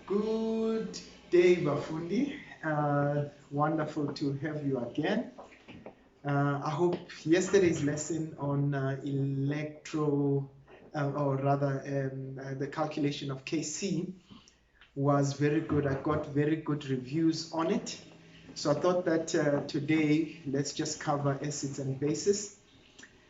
Good day, Bafundi. Wonderful to have you again. I hope yesterday's lesson on the calculation of Kc was very good. I got very good reviews on it. So I thought that today, let's just cover acids and bases.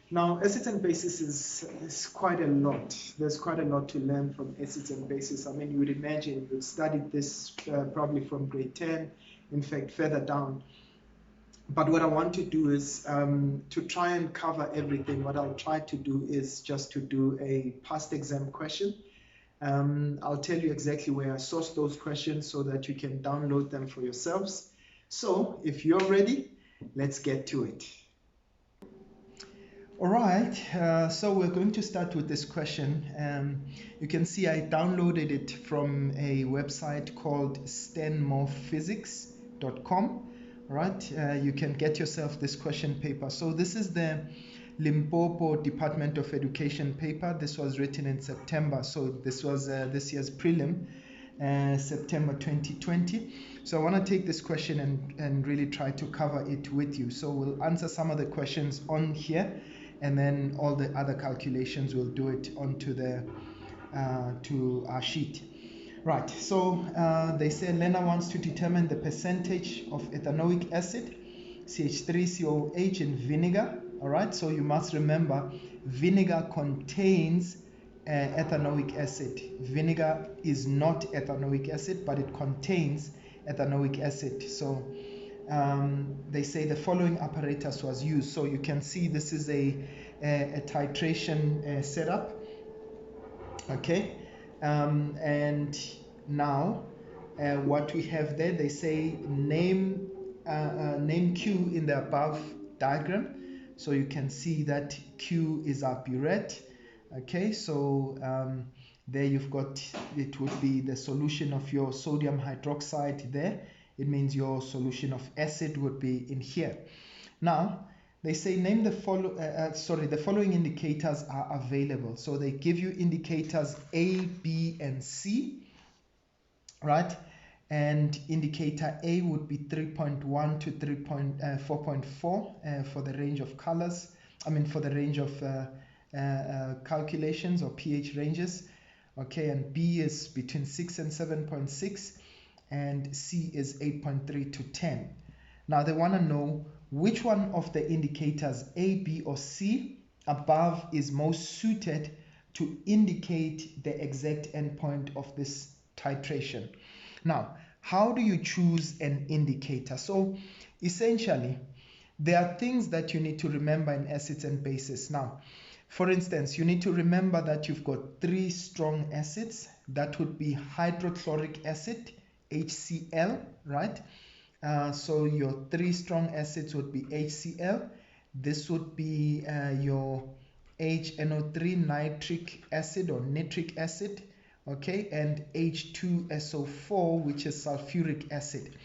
Now, acids and bases is quite a lot. There's quite a lot to learn from acids and bases. I mean, you would imagine you've studied this probably from grade 10, in fact, further down. But what I want to do is to try and cover everything. What I'll try to do is just to do a past exam question. I'll tell you exactly where I sourced those questions so that you can download them for yourselves. So if you're ready, let's get to it. All right, so we're going to start with this question. You can see I downloaded it from a website called stenmorephysics.com. All right, you can get yourself this question paper. So this is the Limpopo Department of Education paper. This was written in September. So this was this year's prelim, September 2020. So I want to take this question and really try to cover it with you. So we'll answer some of the questions on here, and then all the other calculations we'll do it onto the to our sheet. Right, so they say Lena wants to determine the percentage of ethanoic acid, CH3COH in vinegar. All right, so you must remember vinegar contains ethanoic acid. Vinegar is not ethanoic acid, but it contains ethanoic acid. So they say the following apparatus was used. So you can see this is a titration setup. Okay, and now what we have there, they say name Q in the above diagram. So you can see that Q is our burette. Okay, so there you've got, it would be the solution of your sodium hydroxide there. It means your solution of acid would be in here. Now they say name the following indicators are available. So they give you indicators A, B, and C, right? And indicator A would be 3.1 to 4.4 for the range of colors. I mean for the range of calculations or pH ranges. Okay, and B is between 6 and 7.6, and C is 8.3 to 10. Now they want to know which one of the indicators A, B, or C above is most suited to indicate the exact endpoint of this titration. Now, how do you choose an indicator? So essentially, there are things that you need to remember in acids and bases. Now, for instance, you need to remember that you've got 3 strong acids. That would be hydrochloric acid, HCl, right? So your 3 strong acids would be HCl. This would be your HNO3 nitric acid or nitric acid, okay, and H2SO4, which is sulfuric acid.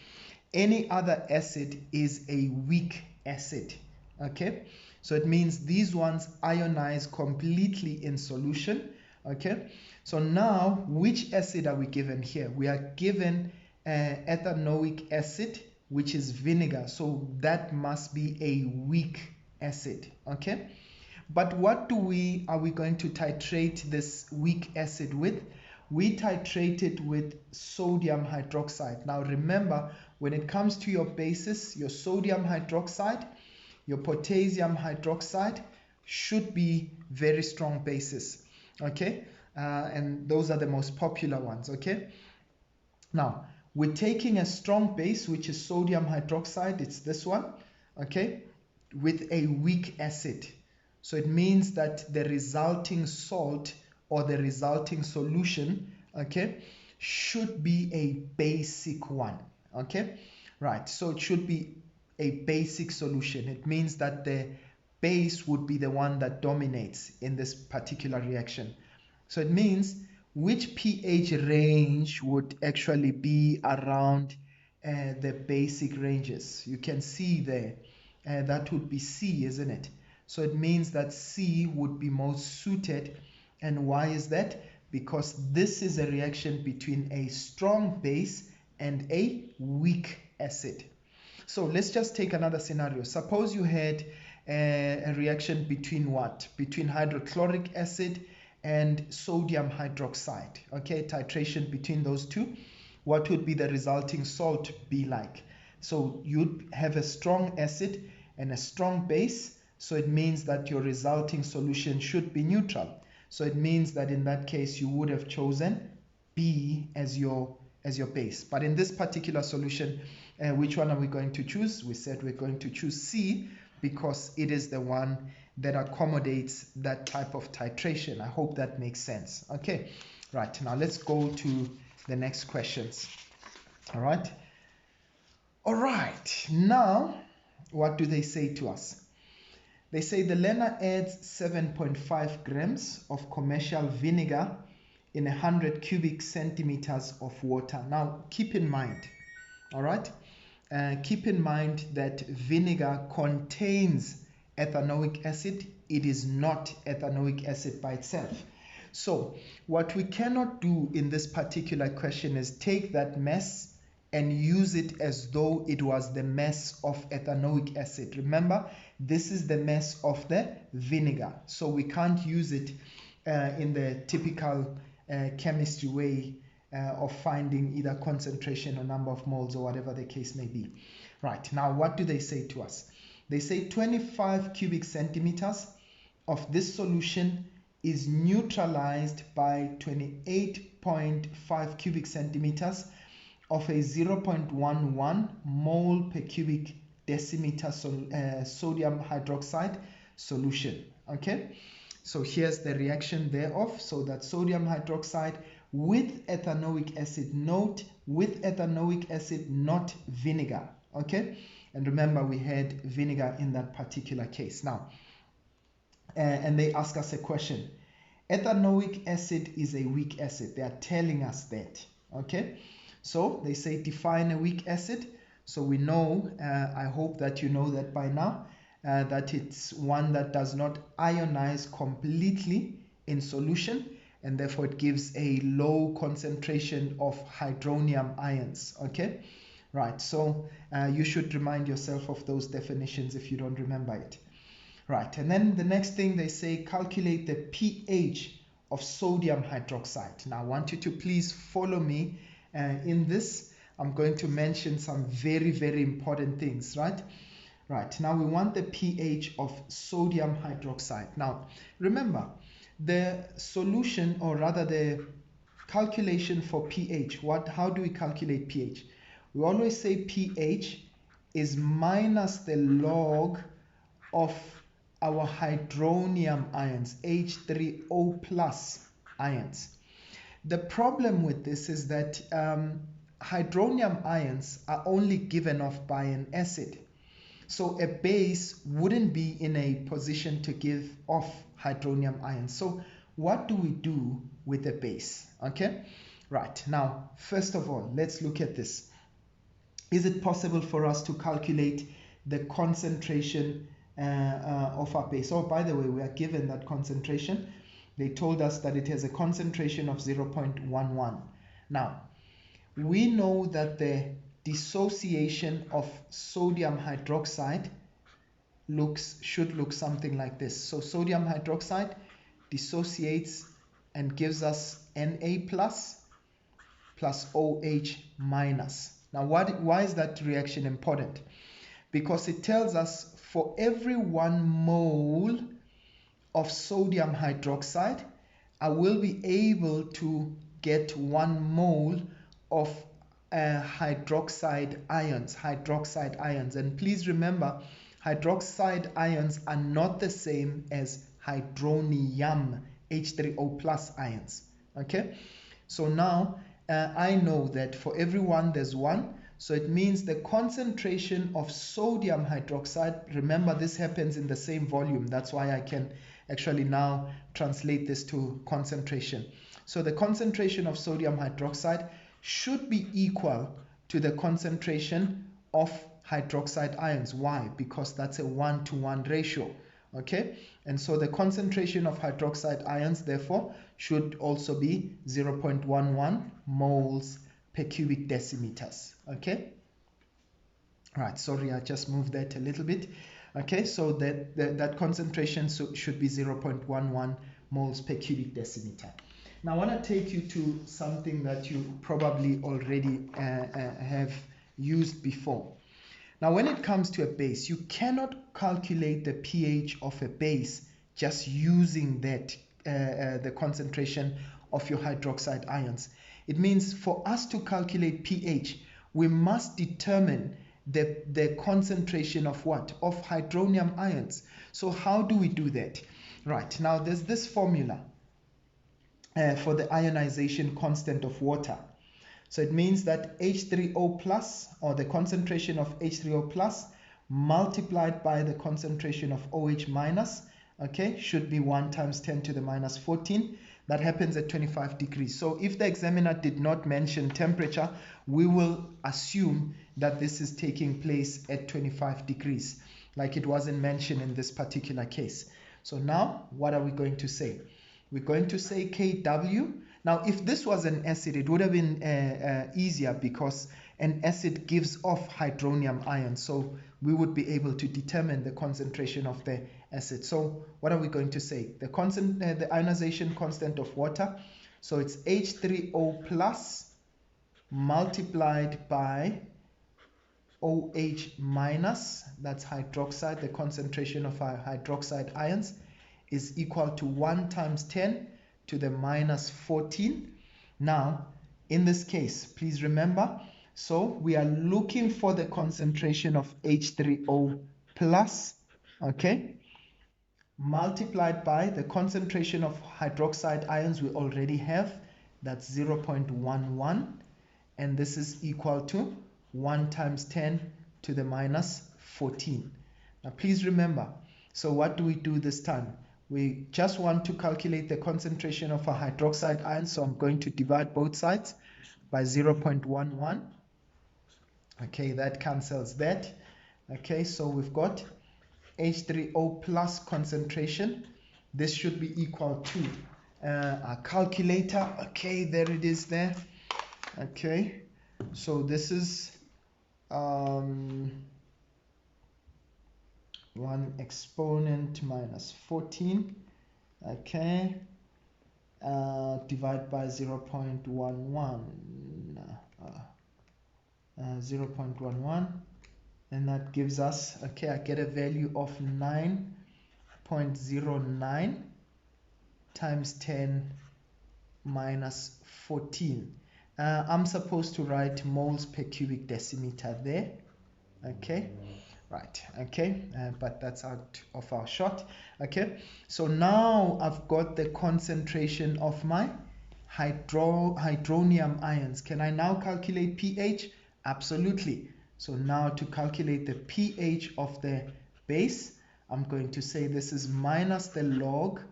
Any other acid is a weak acid, okay? So it means these ones ionize completely in solution, okay? So now, which acid are we given here? We are given ethanoic acid, which is vinegar. So that must be a weak acid, okay? But what are we going to titrate this weak acid with? We titrate it with sodium hydroxide. Now remember, when it comes to your bases, your sodium hydroxide, your potassium hydroxide should be very strong bases, okay? And those are the most popular ones, okay? Now, we're taking a strong base, which is sodium hydroxide, it's this one, okay, with a weak acid. So it means that the resulting salt or the resulting solution, okay, should be a basic one, okay? Right, so it should be a basic solution. It means that the base would be the one that dominates in this particular reaction. So it means which pH range would actually be around the basic ranges. You can see there, that would be C, isn't it? So it means that C would be most suited. And why is that? because this is a reaction between a strong base and a weak acid. So let's just take another scenario. Suppose you had a reaction between what? Between hydrochloric acid and sodium hydroxide. Okay, titration between those two. What would be the resulting salt be like? So you'd have a strong acid and a strong base. So it means that your resulting solution should be neutral. So it means that in that case you would have chosen B as your base. But in this particular solution, which one are we going to choose? We said we're going to choose C because it is the one that accommodates that type of titration. I hope that makes sense. Okay, right, now let's go to the next questions. All right, now what do they say to us? They say the learner adds 7.5 grams of commercial vinegar in 100 cubic centimeters of water. Now keep in mind, all right, keep in mind that vinegar contains ethanoic acid. It is not ethanoic acid by itself. So what we cannot do in this particular question is take that mass and use it as though it was the mass of ethanoic acid. Remember, this is the mass of the vinegar. So we can't use it in the typical chemistry way of finding either concentration or number of moles or whatever the case may be. Right, now what do they say to us? They say 25 cubic centimeters of this solution is neutralized by 28.5 cubic centimeters of a 0.11 mole per cubic decimeter sodium hydroxide solution. Okay, so here's the reaction thereof. So that sodium hydroxide with ethanoic acid, note with ethanoic acid, not vinegar. Okay, and remember we had vinegar in that particular case. Now and they ask us a question. Ethanoic acid is a weak acid. They are telling us that. Okay, so they say define a weak acid. So we know, I hope that you know that by now, that it's one that does not ionize completely in solution, and therefore it gives a low concentration of hydronium ions. Okay, right, so you should remind yourself of those definitions if you don't remember it. Right, and then the next thing they say, calculate the pH of sodium hydroxide. Now I want you to please follow me in this. I'm going to mention some very, very important things, right? Right, now we want the pH of sodium hydroxide. Now, remember, the solution, or rather the calculation for pH, how do we calculate pH? We always say pH is minus the log of our hydronium ions, H3O plus ions. The problem with this is that hydronium ions are only given off by an acid. So a base wouldn't be in a position to give off hydronium ions. So what do we do with a base? Okay, right, now first of all, let's look at this. Is it possible for us to calculate the concentration of our base? Oh, by the way, we are given that concentration. They told us that it has a concentration of 0.11. Now, we know that the dissociation of sodium hydroxide should look something like this. So sodium hydroxide dissociates and gives us Na plus OH minus. Now why is that reaction important? Because it tells us for every 1 mole of sodium hydroxide, I will be able to get 1 mole of hydroxide ions. And please remember, hydroxide ions are not the same as hydronium, H3O plus ions. Okay, so now I know that for every 1 there's 1. So it means the concentration of sodium hydroxide, remember this happens in the same volume. That's why I can actually now translate this to concentration. So the concentration of sodium hydroxide should be equal to the concentration of hydroxide ions. Why? Because that's a 1-to-1 ratio. Okay, and so the concentration of hydroxide ions therefore should also be 0.11 moles per cubic decimeters. Okay, right, sorry, I just moved that a little bit. Okay, so that concentration should be 0.11 moles per cubic decimeter. Now I want to take you to something that you probably already have used before. Now when it comes to a base, you cannot calculate the pH of a base just using that the concentration of your hydroxide ions. It means for us to calculate pH, we must determine the concentration of what? Of hydronium ions. So how do we do that? Right, now there's this formula for the ionization constant of water. So it means that H3O plus, or the concentration of H3O plus multiplied by the concentration of OH minus, okay, should be 1 times 10 to the minus 14. That happens at 25 degrees. So if the examiner did not mention temperature, we will assume that this is taking place at 25 degrees, like it wasn't mentioned in this particular case. So now, what are we going to say? We're going to say Kw. Now, if this was an acid, it would have been easier because an acid gives off hydronium ions. So we would be able to determine the concentration of the acid. So what are we going to say? The ionization constant of water. So it's H3O plus multiplied by OH minus, that's hydroxide, the concentration of our hydroxide ions, is equal to 1 times 10 to the minus 14. Now, in this case, please remember, so we are looking for the concentration of H3O plus, okay, multiplied by the concentration of hydroxide ions we already have, that's 0.11, and this is equal to 1 times 10 to the minus 14. Now, please remember, so what do we do this time? We just want to calculate the concentration of a hydroxide ion, so I'm going to divide both sides by 0.11. Okay, that cancels that. Okay, so we've got H3O plus concentration. This should be equal to our calculator. Okay, there it is there. Okay, so this is 1 exponent minus 14, okay, divide by 0.11, 0.11, and that gives us, okay, I get a value of 9.09 times 10 minus 14. I'm supposed to write moles per cubic decimeter there, okay. Right, okay, but that's out of our shot. Okay, so now I've got the concentration of my hydronium ions. Can I now calculate pH? Absolutely. So now to calculate the pH of the base, I'm going to say this is minus the log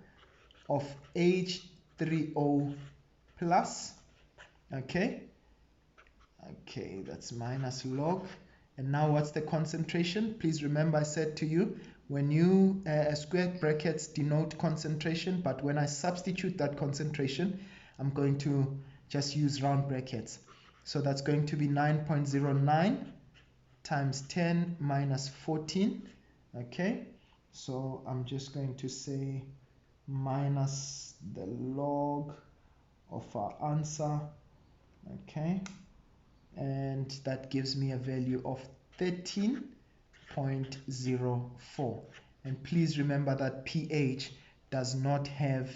of H3O plus. Okay, okay, that's minus log. And now what's the concentration? Please remember I said to you, when you square brackets denote concentration, but when I substitute that concentration, I'm going to just use round brackets. So that's going to be 9.09 times 10 minus 14. Okay, so I'm just going to say minus the log of our answer. Okay, and that gives me a value of 13.04. And please remember that pH does not have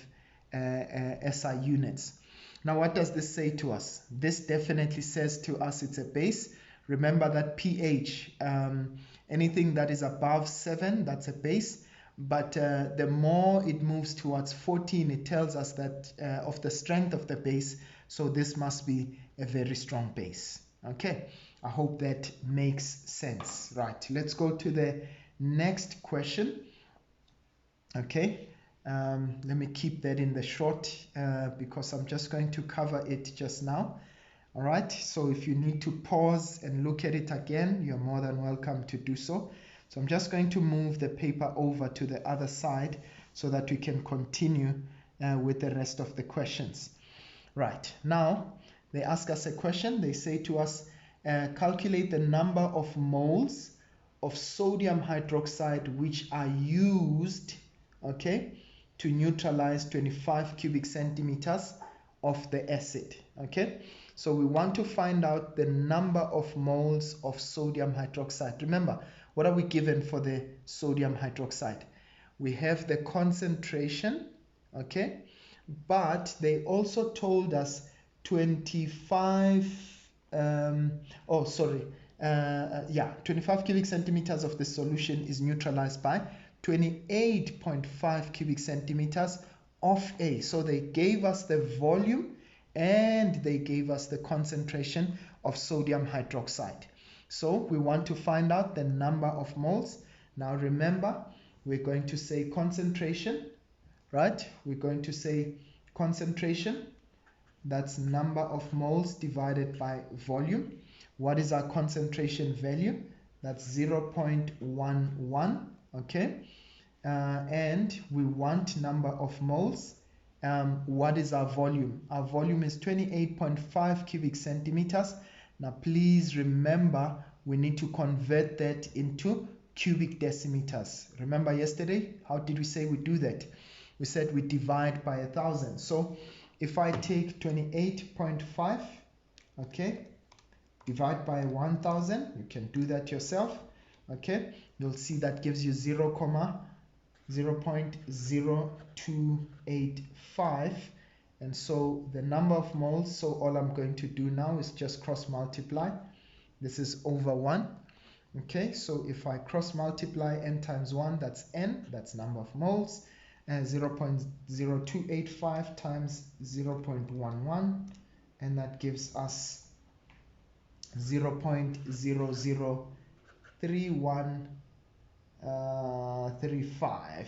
SI units. Now, what does this say to us? This definitely says to us it's a base. Remember that pH, anything that is above 7, that's a base. But the more it moves towards 14, it tells us that of the strength of the base. So this must be a very strong base. Okay, I hope that makes sense. Right, let's go to the next question. Okay, let me keep that in the short because I'm just going to cover it just now. All right, so if you need to pause and look at it again, you're more than welcome to do so. So I'm just going to move the paper over to the other side so that we can continue with the rest of the questions. Right, now they ask us a question. They say to us, calculate the number of moles of sodium hydroxide which are used, okay, to neutralize 25 cubic centimeters of the acid. Okay, so we want to find out the number of moles of sodium hydroxide. Remember, what are we given for the sodium hydroxide? We have the concentration, okay, but they also told us 25 25 cubic centimeters of the solution is neutralized by 28.5 cubic centimeters of A. So they gave us the volume and they gave us the concentration of sodium hydroxide. So we want to find out the number of moles. Now remember, we're going to say concentration, right? We're going to say concentration, that's number of moles divided by volume. What is our concentration value? That's 0.11, okay? And we want number of moles. What is our volume? Our volume is 28.5 cubic centimeters. Now please remember, we need to convert that into cubic decimeters. Remember yesterday, how did we say we do that? We said we divide by 1,000. So if I take 28.5, okay, divide by 1,000, you can do that yourself, okay, you'll see that gives you 0.0285, and so the number of moles, so all I'm going to do now is just cross multiply. This is over 1, okay, so if I cross multiply n times 1, that's n, that's number of moles, and 0.0285 times 0.11, and that gives us 0.003135.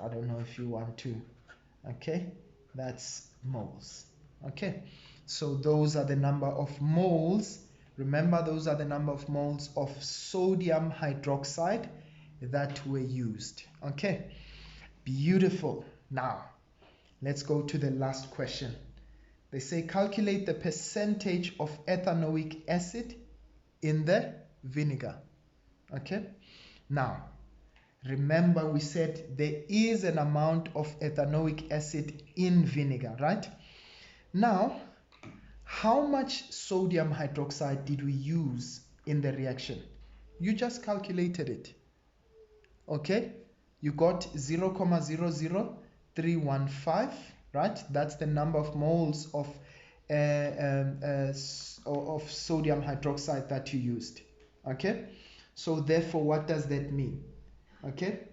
I don't know if you want to, okay, that's moles. Okay, so those are the number of moles. Remember, those are the number of moles of sodium hydroxide that were used. Okay, beautiful. Now let's go to the last question. They say calculate the percentage of ethanoic acid in the vinegar. Okay, now remember we said there is an amount of ethanoic acid in vinegar, right? Now, how much sodium hydroxide did we use in the reaction? You just calculated it. Okay, you got 0.00315, right? That's the number of moles of sodium hydroxide that you used. Okay, so therefore what does that mean? Okay,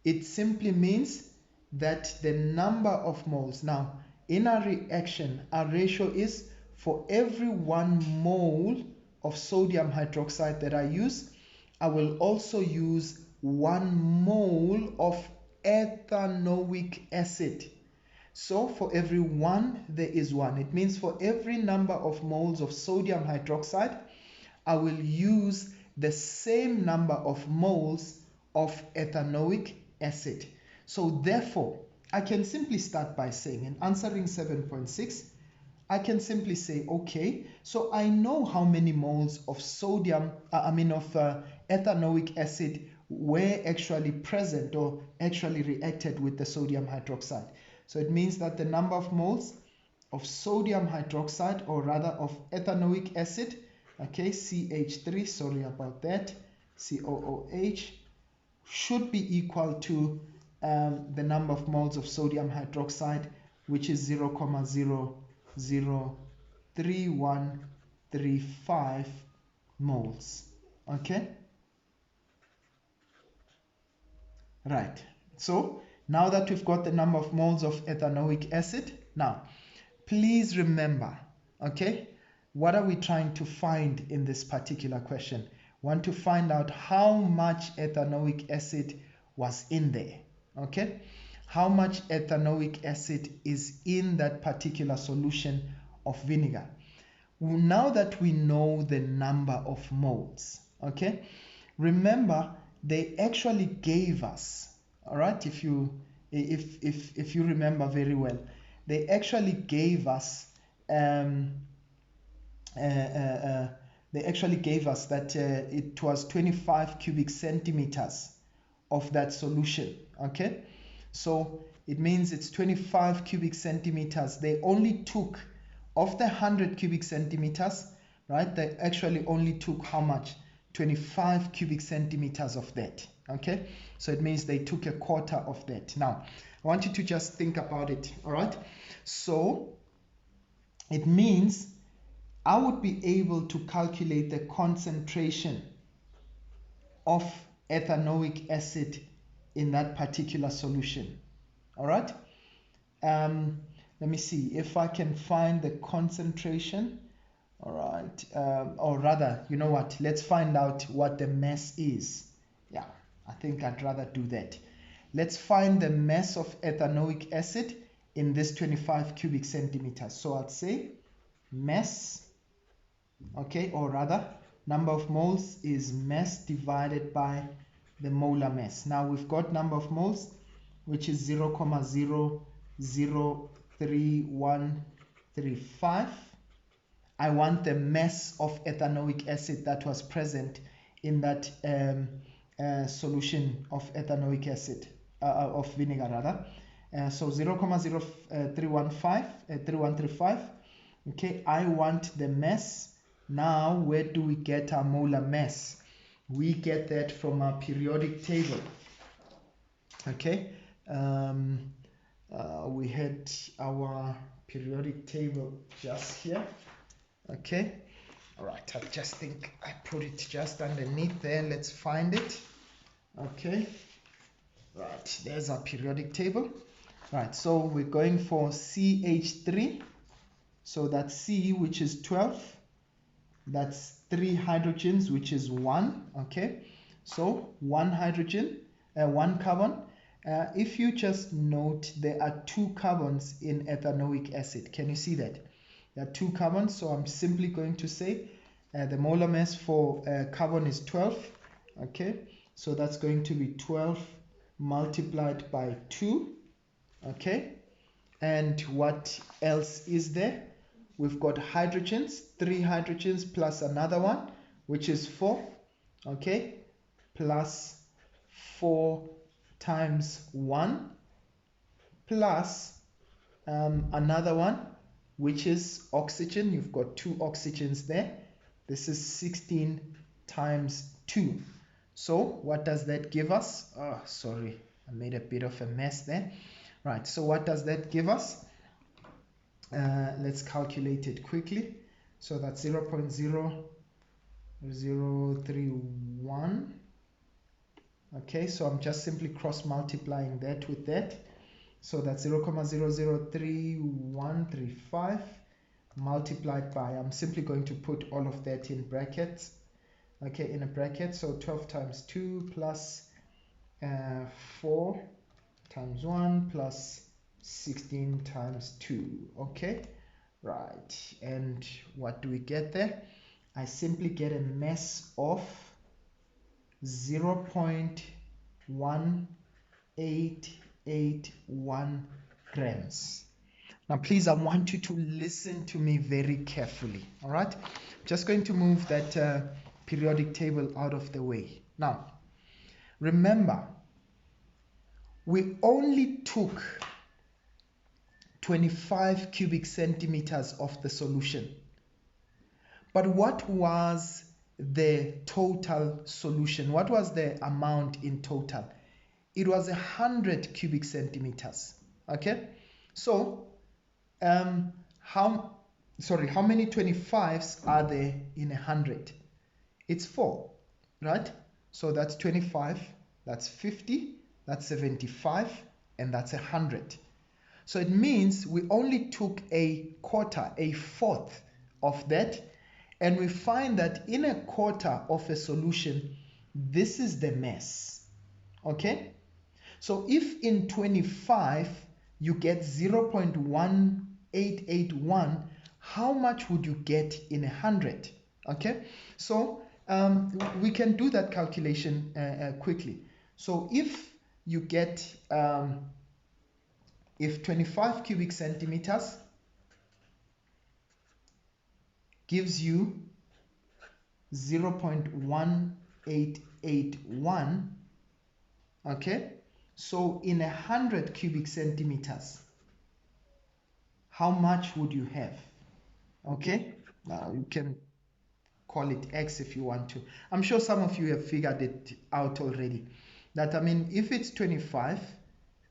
it simply means that the number of moles, now in our reaction, our ratio is for every 1 mole of sodium hydroxide that I use, I will also use 1 mole of ethanoic acid. So for every 1, there is 1. It means for every number of moles of sodium hydroxide, I will use the same number of moles of ethanoic acid. So therefore, I can simply start by saying, in answering 7.6, I can simply say, okay, so I know how many moles of ethanoic acid were actually present or actually reacted with the sodium hydroxide. So it means that the number of moles of sodium hydroxide, or rather of ethanoic acid, okay, CH3, sorry about that, COOH, should be equal to the number of moles of sodium hydroxide, which is 0.003135 moles. Okay, right. So now that we've got the number of moles of ethanoic acid, now please remember, okay, what are we trying to find in this particular question? We want to find out how much ethanoic acid was in there. Okay, how much ethanoic acid is in that particular solution of vinegar. Now that we know the number of moles, okay, remember they actually gave us, all right, if you remember very well, they actually gave us that it was 25 cubic centimeters of that solution. Okay, so it means it's 25 cubic centimeters. They only took, of the 100 cubic centimeters, right, they actually only took how much? 25 cubic centimeters of that. Okay, so it means they took a quarter of that. Now I want you to just think about it. All right, so it means I would be able to calculate the concentration of ethanoic acid in that particular solution. All right, let me see if I can find the concentration. All right, or rather, you know what, let's find out what the mass is. Yeah, I think I'd rather do that. Let's find the mass of ethanoic acid in this 25 cubic centimeters. So I'd say mass, okay, or rather number of moles is mass divided by the molar mass. Now we've got number of moles, which is 0.003135. I want the mass of ethanoic acid that was present in that solution of ethanoic acid, of vinegar rather. So 0.0335. Okay, I want the mass. Now where do we get our molar mass? We get that from our periodic table. Okay, we had our periodic table just here. Okay, all right, I just think I put it just underneath there. Let's find it. Okay, right, there's our periodic table. Right, so we're going for CH3. So that's C, which is 12. That's 3 hydrogens, which is 1. Okay, so 1 hydrogen, 1 carbon. If you just note, there are 2 carbons in ethanoic acid. Can you see that? There are 2 carbons, so I'm simply going to say the molar mass for carbon is 12. Okay, so that's going to be 12 multiplied by 2. Okay, and what else is there? We've got hydrogens, 3 hydrogens plus another one, which is 4. Okay, plus 4 times 1 plus another one, which is oxygen. You've got 2 oxygens there. This is 16 times 2. So what does that give us? Oh, sorry, I made a bit of a mess there. Right, so what does that give us? Let's calculate it quickly. So that's 0.0031. Okay, so I'm just simply cross multiplying that with that. So that's 0.003135 multiplied by, I'm simply going to put all of that in brackets. Okay, in a bracket. So 12 times 2 plus 4 times 1 plus 16 times 2. Okay, right, and what do we get there? I simply get a mass of 0.1881 grams. Now please, I want you to listen to me very carefully. All right, just going to move that periodic table out of the way. Now remember, we only took 25 cubic centimeters of the solution. But what was the total solution? What was the amount in total? It was 100 cubic centimeters. Okay, so how many 25s are there in 100? It's 4, right? So that's 25, that's 50, that's 75, and that's 100. So it means we only took a quarter, a fourth of that, and we find that in a quarter of a solution, this is the mass. Okay, so if in 25 you get 0.1881, how much would you get in 100? Okay, so we can do that calculation quickly. So if you get, if 25 cubic centimeters gives you 0.1881, okay, so in 100 cubic centimeters, how much would you have? Okay, now you can call it X if you want to. I'm sure some of you have figured it out already. That, I mean, if it's 25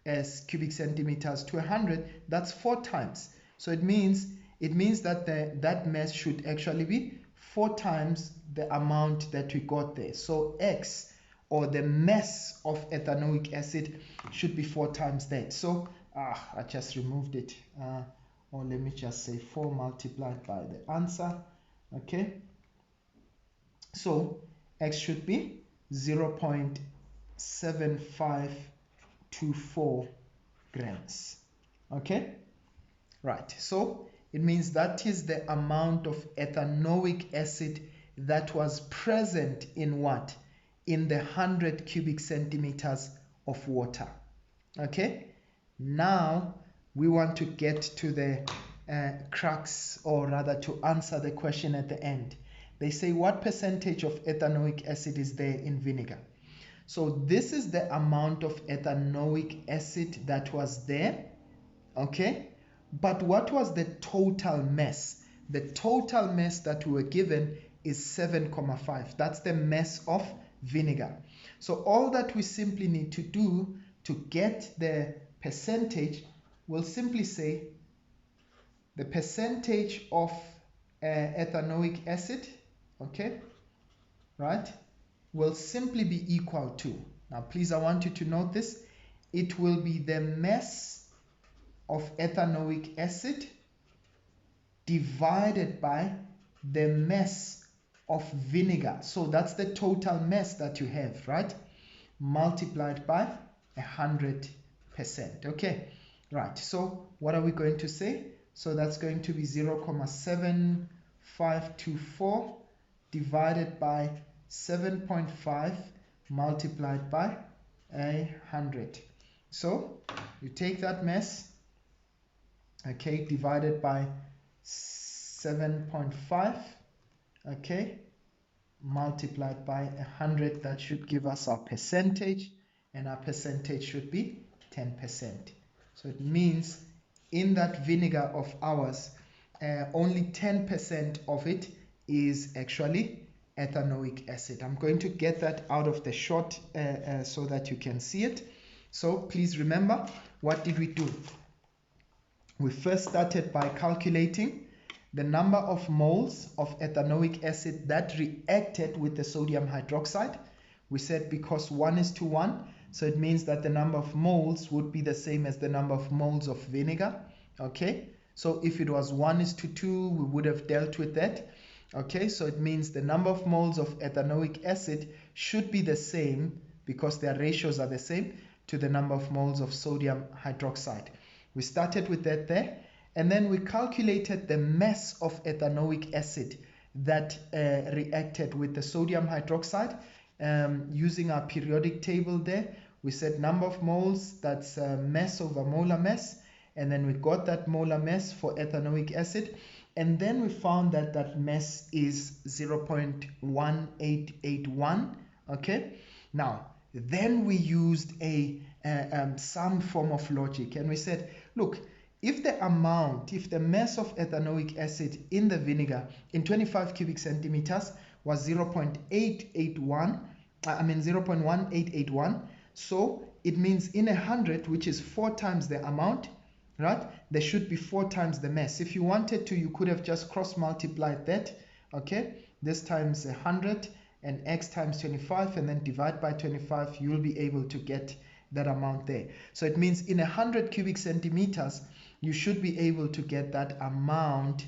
as cubic centimeters to 100, that's 4 times. So it means that that mass should actually be 4 times the amount that we got there. So X, or the mass of ethanoic acid, should be 4 times that. So I just removed it, or let me just say 4 multiplied by the answer. Okay, so X should be 0.7524 grams. Okay, right, so it means that is the amount of ethanoic acid that was present in what? In the 100 cubic centimeters of water. Okay, now we want to get to the crux, or rather to answer the question at the end. They say, what percentage of ethanoic acid is there in vinegar? So this is the amount of ethanoic acid that was there, okay? But what was the total mass? The total mass that we were given is 7,5. That's the mass of vinegar. So all that we simply need to do to get the percentage, we'll simply say the percentage of ethanoic acid, okay, right, will simply be equal to, now please, I want you to note this, it will be the mass of ethanoic acid divided by the mass of vinegar. So that's the total mass that you have, right, multiplied by 100%. Okay, right, so what are we going to say? So that's going to be 0.7524 divided by 7.5 multiplied by 100. So you take that mass, okay, divided by 7.5, okay, multiplied by 100. That should give us our percentage, and our percentage should be 10%. So it means in that vinegar of ours, only 10% of it is actually ethanoic acid. I'm going to get that out of the shot so that you can see it. So please remember, what did we do? We first started by calculating the number of moles of ethanoic acid that reacted with the sodium hydroxide. We said because 1:1, so it means that the number of moles would be the same as the number of moles of vinegar. Okay, so if it was 1:2, we would have dealt with that. Okay, so it means the number of moles of ethanoic acid should be the same, because their ratios are the same, to the number of moles of sodium hydroxide. We started with that there, and then we calculated the mass of ethanoic acid that reacted with the sodium hydroxide using our periodic table there. We said number of moles, that's mass over molar mass, and then we got that molar mass for ethanoic acid, and then we found that that mass is 0.1881. Okay, now then we used some form of logic, and we said, look, if the mass of ethanoic acid in the vinegar in 25 cubic centimeters was 0.1881, so it means in 100, which is 4 times the amount, right, there should be 4 times the mass. If you wanted to, you could have just cross multiplied that, okay, this times 100 and x times 25, and then divide by 25, you'll be able to get that amount there. So it means in 100 cubic centimeters, you should be able to get that amount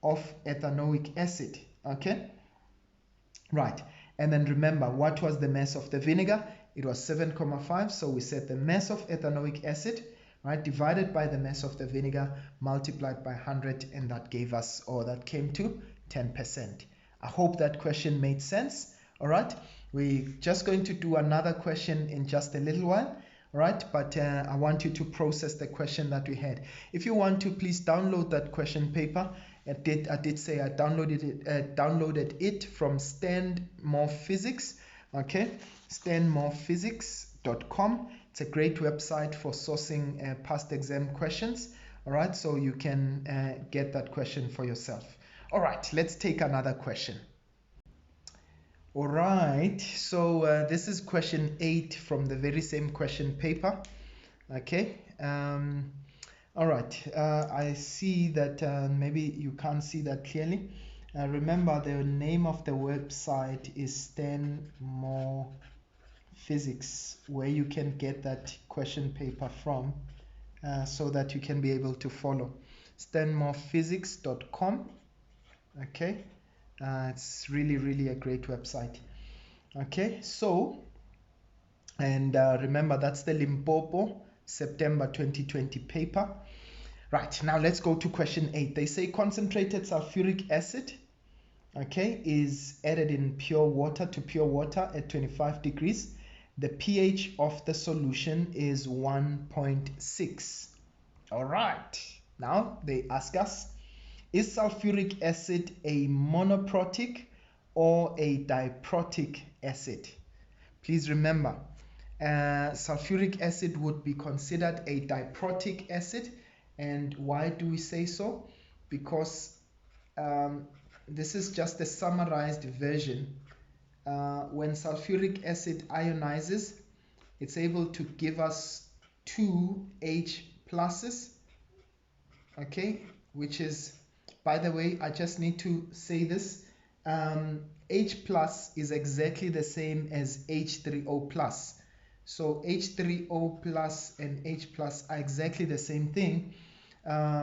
of ethanoic acid. Okay, right, and then remember, what was the mass of the vinegar? It was 7,5. So we said the mass of ethanoic acid, right, divided by the mass of the vinegar multiplied by 100, and that gave us, or that came to 10%. I hope that question made sense. All right, we're just going to do another question in just a little while. All right, but I want you to process the question that we had. If you want to, please download that question paper. I did say I downloaded it from Stand More Physics. Okay, standmorephysics.com. It's a great website for sourcing past exam questions. All right, so you can get that question for yourself. All right, let's take another question. All right, so this is question 8 from the very same question paper. Okay, all right, I see that maybe you can't see that clearly. Remember, the name of the website is Stand More Physics, where you can get that question paper from, so that you can be able to follow. standmorephysics.com. Okay, it's really a great website. Okay, so, and remember, that's the Limpopo September 2020 paper. Right, now let's go to question 8. They say concentrated sulfuric acid, okay, is added in pure water to pure water at 25 degrees. The pH of the solution is 1.6. All right, now they ask us, is sulfuric acid a monoprotic or a diprotic acid? Please remember, sulfuric acid would be considered a diprotic acid. And why do we say so? Because this is just a summarized version. When sulfuric acid ionizes, it's able to give us 2 H pluses, okay, which is, by the way, I just need to say this, H plus is exactly the same as H3O plus. So H3O plus and H plus are exactly the same thing.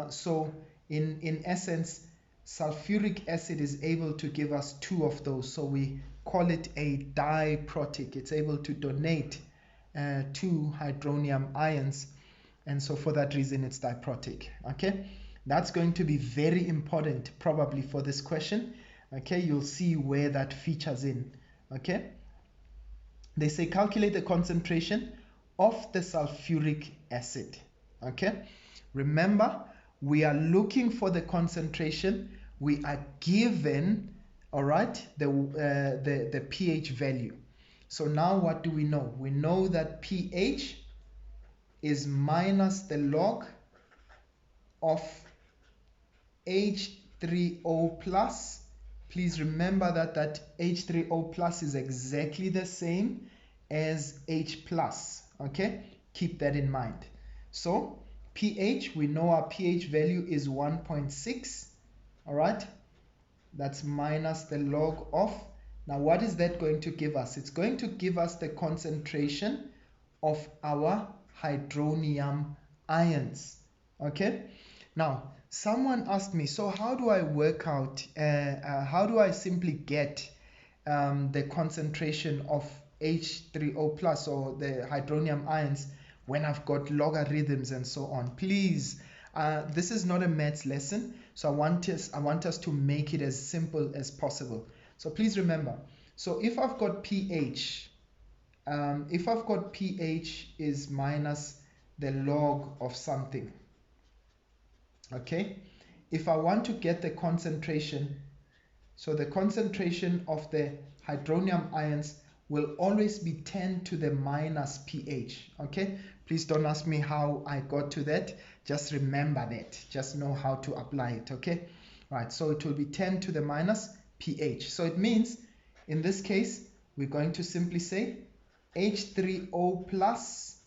So in essence, sulfuric acid is able to give us 2 of those. So we call it a diprotic. It's able to donate 2 hydronium ions. And so for that reason, it's diprotic. Okay, that's going to be very important probably for this question. Okay, you'll see where that features in. Okay, they say calculate the concentration of the sulfuric acid. Okay, remember, we are looking for the concentration. We are given, all right, the pH value. So now what do we know? We know that pH is minus the log of H3O plus. Please remember that H3O plus is exactly the same as H plus. Okay, keep that in mind. So pH, we know our pH value is 1.6. all right, that's minus the log of, now what is that going to give us? It's going to give us the concentration of our hydronium ions. Okay, now someone asked me, so how do I work out, how do I simply get the concentration of H3O plus or the hydronium ions when I've got logarithms and so on? Please, this is not a maths lesson, so I want us to make it as simple as possible. So please remember, so if I've got pH, is minus the log of something, okay, if I want to get the concentration, so the concentration of the hydronium ions will always be 10 to the minus pH. Okay, please don't ask me how I got to that, just remember that, just know how to apply it. Okay, right, so it will be 10 to the minus pH. So it means in this case we're going to simply say H3O plus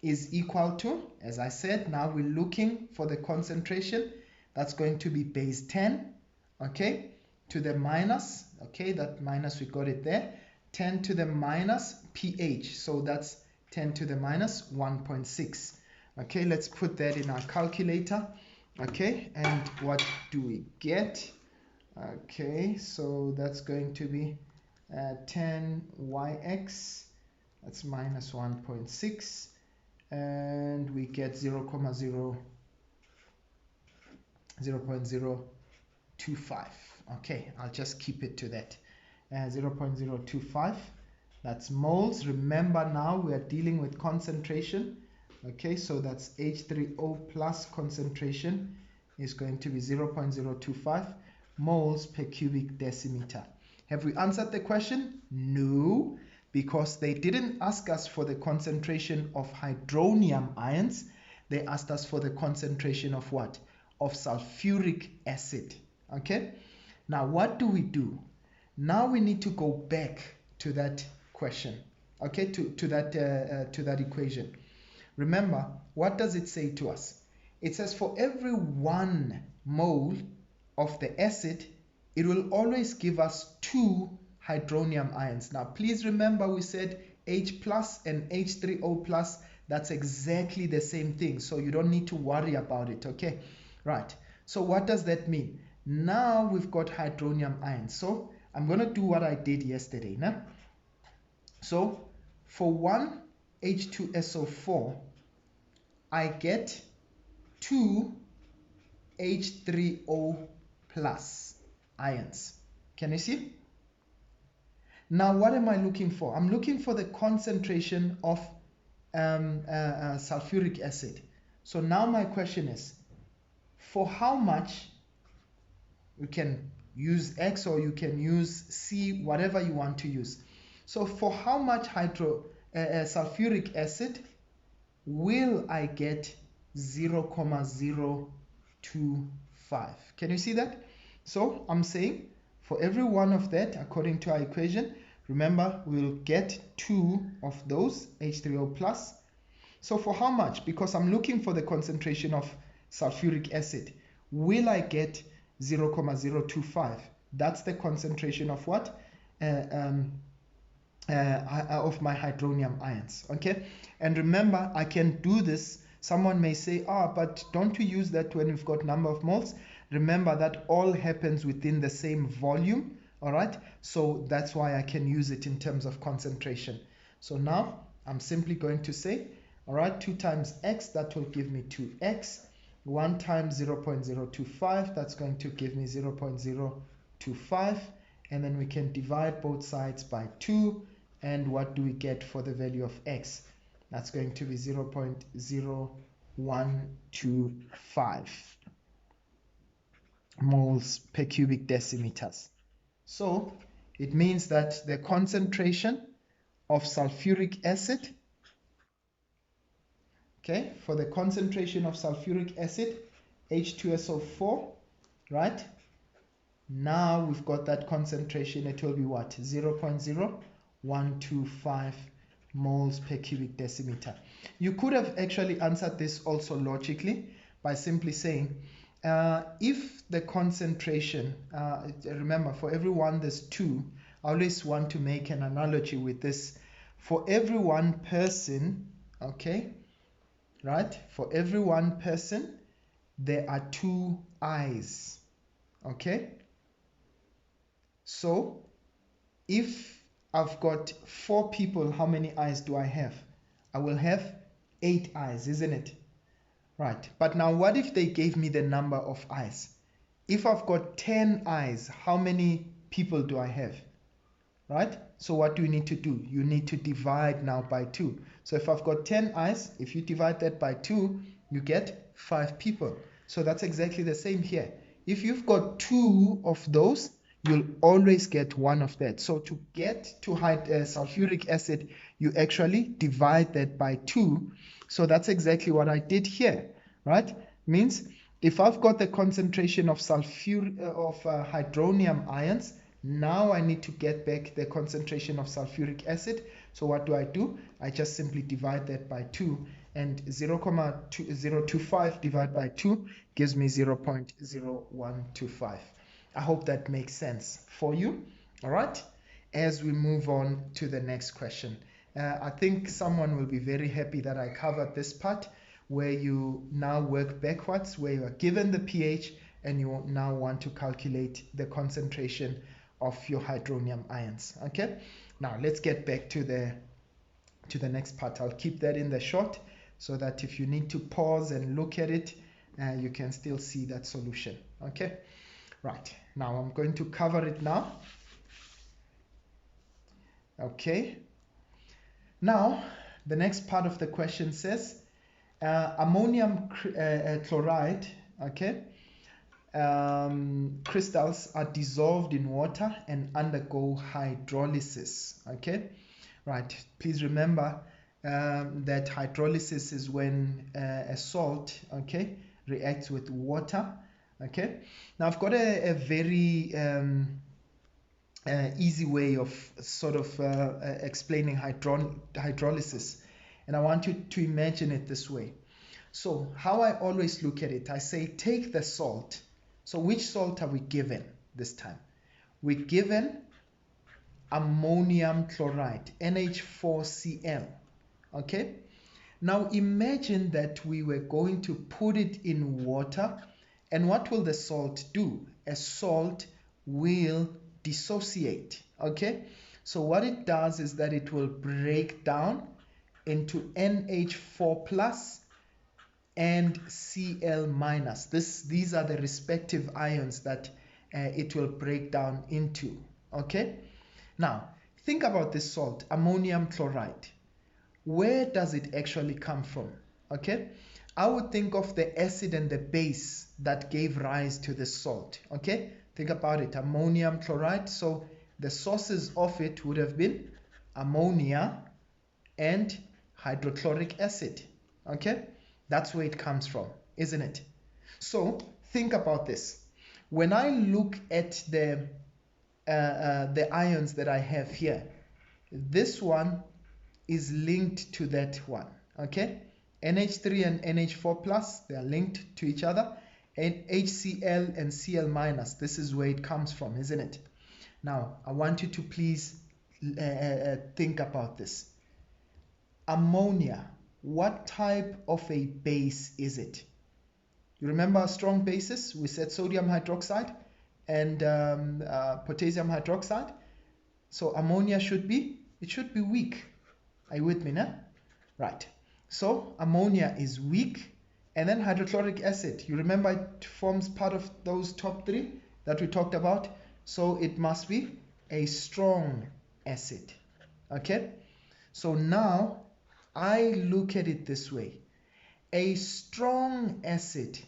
is equal to, as I said, now we're looking for the concentration, that's going to be base 10, okay, to the minus, okay, that minus, we got it there, 10 to the minus pH, so that's 10 to the minus 1.6. Okay, let's put that in our calculator. Okay, and what do we get? Okay, so that's going to be 10yx, that's minus 1.6, and we get 0.002 0.025. Okay, I'll just keep it to that. 0.025, that's moles. Remember, now we are dealing with concentration. Okay, so that's H3O plus concentration is going to be 0.025 moles per cubic decimeter. Have we answered the question? No, because they didn't ask us for the concentration of hydronium ions. They asked us for the concentration of what? Of sulfuric acid. Okay, now what do? Now we need to go back to that question, okay, to that equation. Remember, what does it say to us? It says for every 1 mole of the acid, it will always give us 2 hydronium ions. Now, please remember we said H plus and H3O plus, that's exactly the same thing. So you don't need to worry about it, okay? Right. So what does that mean? Now we've got hydronium ions. So I'm going to do what I did yesterday. Nah? So for 1 H2SO4, I get 2 H3O plus ions. Can you see? Now what am I looking for? I'm looking for the concentration of sulfuric acid. So now my question is, for how much, you can use X or you can use C, whatever you want to use. So for how much sulfuric acid will I get 0.025? Can you see that? So I'm saying for every one of that, according to our equation, remember we'll get 2 of those H3O plus. So for how much? Because I'm looking for the concentration of sulfuric acid, will I get 0.025? That's the concentration of what? Of my hydronium ions. Okay, and remember, I can do this. Someone may say, but don't we use that when we've got number of moles? Remember that all happens within the same volume. All right, so that's why I can use it in terms of concentration. So now I'm simply going to say, all right, 2 times X, that will give me 2X. 1 times 0.025, that's going to give me 0.025. And then we can divide both sides by 2. And what do we get for the value of X? That's going to be 0.0125 moles per cubic decimeters. So it means that the concentration of sulfuric acid, okay, for the concentration of sulfuric acid, H2SO4, right? Now we've got that concentration, it will be what? 0.0125 moles per cubic decimeter. You could have actually answered this also logically by simply saying, if the concentration, remember for every one there's 2, I always want to make an analogy with this. For every one person, okay, right, for every one person there are 2 eyes, okay? So if I've got 4 people, how many eyes do I have? I will have 8 eyes, isn't it? Right, but now what if they gave me the number of eyes? If I've got 10 eyes, how many people do I have? Right, so what do you need to do? You need to divide now by 2. So if I've got 10 eyes, if you divide that by 2, you get 5 people. So that's exactly the same here. If you've got 2 of those, you'll always get 1 of that. So to get to sulfuric acid, you actually divide that by 2. So that's exactly what I did here, right? Means if I've got the concentration of hydronium ions, now I need to get back the concentration of sulfuric acid. So what do? I just simply divide that by 2, and 0.025 divided by 2 gives me 0.0125. I hope that makes sense for you. All right, as we move on to the next question. I think someone will be very happy that I covered this part where you now work backwards, where you are given the pH and you now want to calculate the concentration of your hydronium ions. Okay, now let's get back to the next part. I'll keep that in the short so that if you need to pause and look at it, you can still see that solution. Okay, Right, now I'm going to cover it now. Okay, now the next part of the question says ammonium chloride, okay, crystals are dissolved in water and undergo hydrolysis. Okay, right, please remember that hydrolysis is when a salt, okay, reacts with water. Okay, now I've got a very easy way of sort of explaining hydrolysis, and I want you to imagine it this way. So how I always look at it, I say take the salt. So which salt are we given this time? We're given ammonium chloride, NH4Cl. Okay, now imagine that we were going to put it in water, and what will the salt do? A salt will dissociate. Okay, so what it does is that it will break down into NH4 plus and Cl minus. These are the respective ions that it will break down into. Okay, now think about this salt, ammonium chloride. Where does it actually come from? Okay, I would think of the acid and the base that gave rise to the salt. Okay, think about it, ammonium chloride. So the sources of it would have been ammonia and hydrochloric acid. Okay, that's where it comes from, isn't it? So think about this. When I look at the ions that I have here, this one is linked to that one. Okay, NH3 and NH4 plus, they are linked to each other, and HCl and Cl minus, this is where it comes from, isn't it? Now I want you to please think about this. Ammonia, what type of a base is it? You remember strong bases? We said sodium hydroxide and potassium hydroxide. So ammonia should be weak. Are you with me now? Right. So ammonia is weak, and then hydrochloric acid. You remember it forms part of those top three that we talked about. So it must be a strong acid. Okay. So now I look at it this way. A strong acid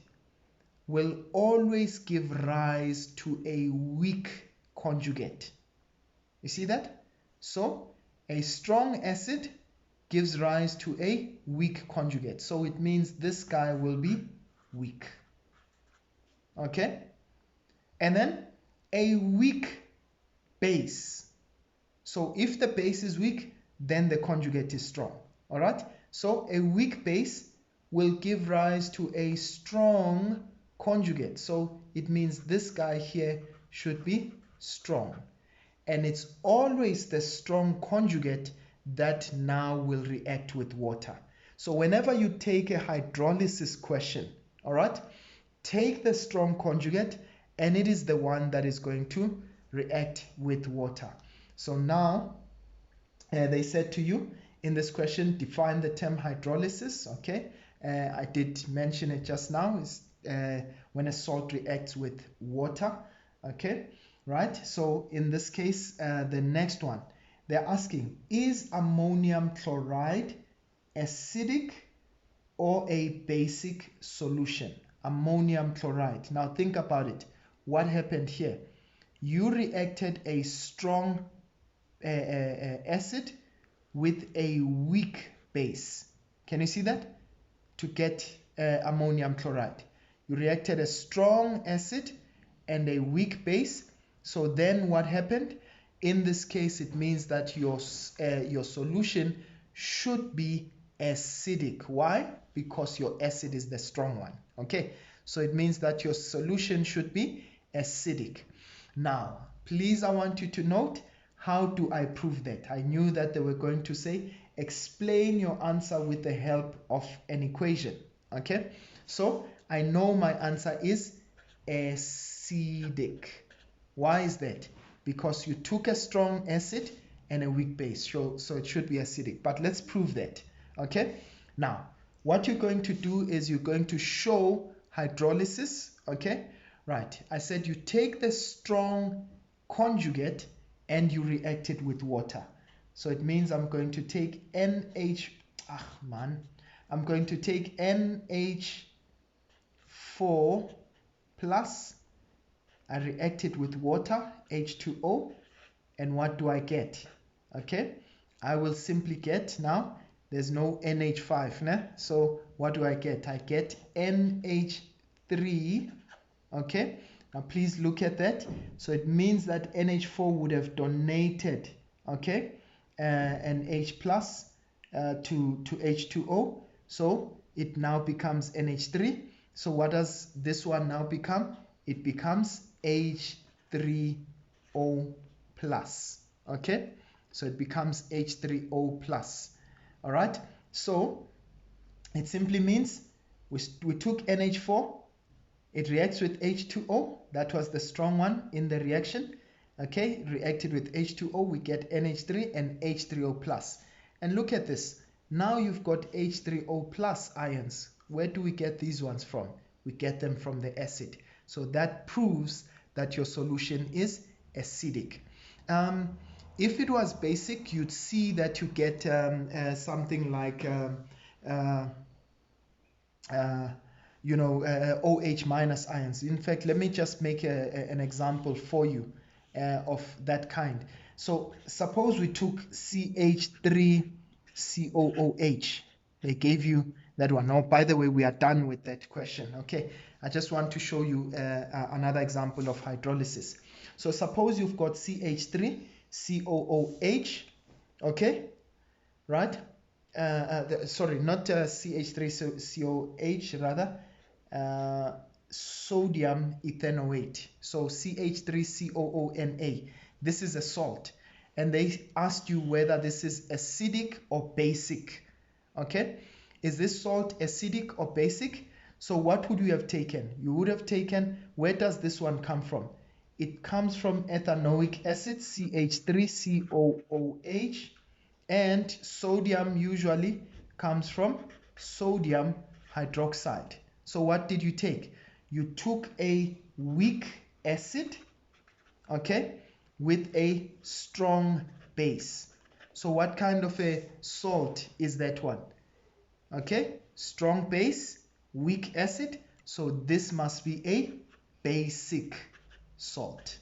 will always give rise to a weak conjugate. You see that? So a strong acid gives rise to a weak conjugate. So it means this guy will be weak. Okay? And then a weak base. So if the base is weak, then the conjugate is strong. All right? So a weak base will give rise to a strong conjugate. So it means this guy here should be strong. And it's always the strong conjugate that now will react with water. So whenever you take a hydrolysis question, all right, take the strong conjugate, and it is the one that is going to react with water. So now they said to you in this question, define the term hydrolysis. Okay, I did mention it just now. Is when a salt reacts with water. Okay, right? So in this case, the next one, they're asking, is ammonium chloride acidic or a basic solution? Ammonium chloride. Now think about it. What happened here? You reacted a strong acid with a weak base. Can you see that? To get ammonium chloride, you reacted a strong acid and a weak base. So then what happened? In this case, it means that your solution should be acidic. Why? Because your acid is the strong one. Okay, so it means that your solution should be acidic. Now, please, I want you to note, how do I prove that? I knew that they were going to say, explain your answer with the help of an equation. Okay, so I know my answer is acidic. Why is that? Because you took a strong acid and a weak base, so it should be acidic. But let's prove that. Okay, now what you're going to do is you're going to show hydrolysis, okay, Right, I said you take the strong conjugate and you react it with water. So it means I'm going to take I'm going to take NH4 plus, I react it with water, H2O, and what do I get? Okay, I will simply get, now there's no NH5, né? So what do I get? I get NH3. Okay, now please look at that. So it means that NH4 would have donated, okay, an H plus to H2O. So it now becomes NH3. So what does this one now become? It becomes H3O plus. Okay, so it becomes H3O plus. All right, so it simply means we took NH4, it reacts with H2O, that was the strong one in the reaction. Okay, reacted with H2O, we get NH3 and H3O plus. And look at this, now you've got H3O plus ions. Where do we get these ones from? We get them from the acid. So that proves that your solution is acidic. If it was basic, you'd see that you get something like OH minus ions. In fact, let me just make an example for you of that kind. So suppose we took CH3COOH. They gave you that one. Oh, by the way, we are done with that question. Okay, I just want to show you another example of hydrolysis. So suppose you've got CH3COOH, okay, right? Sorry, not CH3COH, rather sodium ethanoate. So CH3COONA. This is a salt, and they asked you whether this is acidic or basic. Okay, is this salt acidic or basic? So what would you have taken? You would have taken, where does this one come from? It comes from ethanoic acid, CH3COOH, and sodium usually comes from sodium hydroxide. So what did you take? You took a weak acid, okay, with a strong base. So what kind of a salt is that one? Okay, strong base, weak acid. So this must be a basic salt.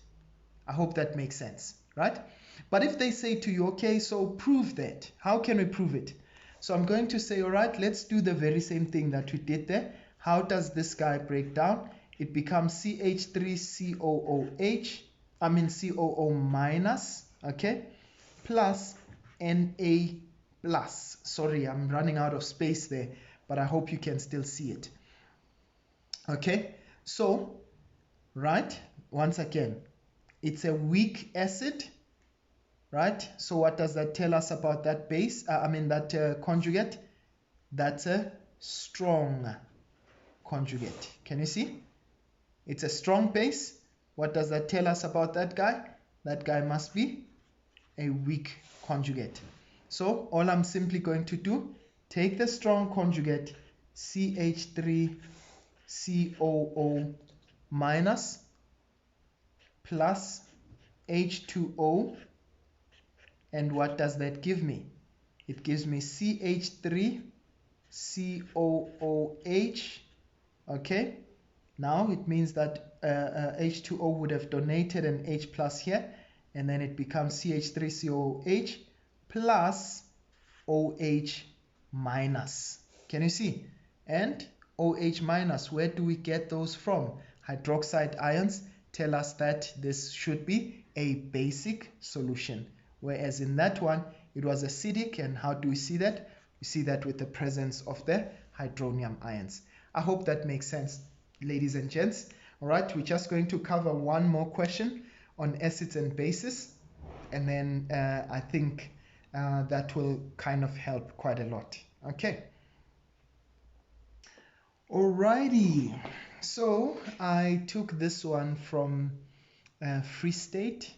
I hope that makes sense, right? But if they say to you, okay, so prove that, how can we prove it? So I'm going to say, all right, let's do the very same thing that we did there. How does this guy break down? It becomes CH3COOH, COO minus, okay, plus Na plus. Sorry, I'm running out of space there, but I hope you can still see it. Okay, so, right, once again, it's a weak acid, right? So what does that tell us about that base? That conjugate? That's a strong conjugate. Can you see? It's a strong base. What does that tell us about that guy? That guy must be a weak conjugate. So all I'm simply going to do, take the strong conjugate, CH3COO minus plus H2O, and what does that give me? It gives me CH3COOH. Okay, now it means that H2O would have donated an H plus here, and then it becomes CH3COOH plus OH minus. Can you see? And OH minus, where do we get those from? Hydroxide ions tell us that this should be a basic solution, whereas in that one it was acidic. And how do we see that? We see that with the presence of the hydronium ions. I hope that makes sense, ladies and gents. All right, we're just going to cover one more question on acids and bases, and then I think that will kind of help quite a lot. Okay, alrighty, so I took this one from Free State.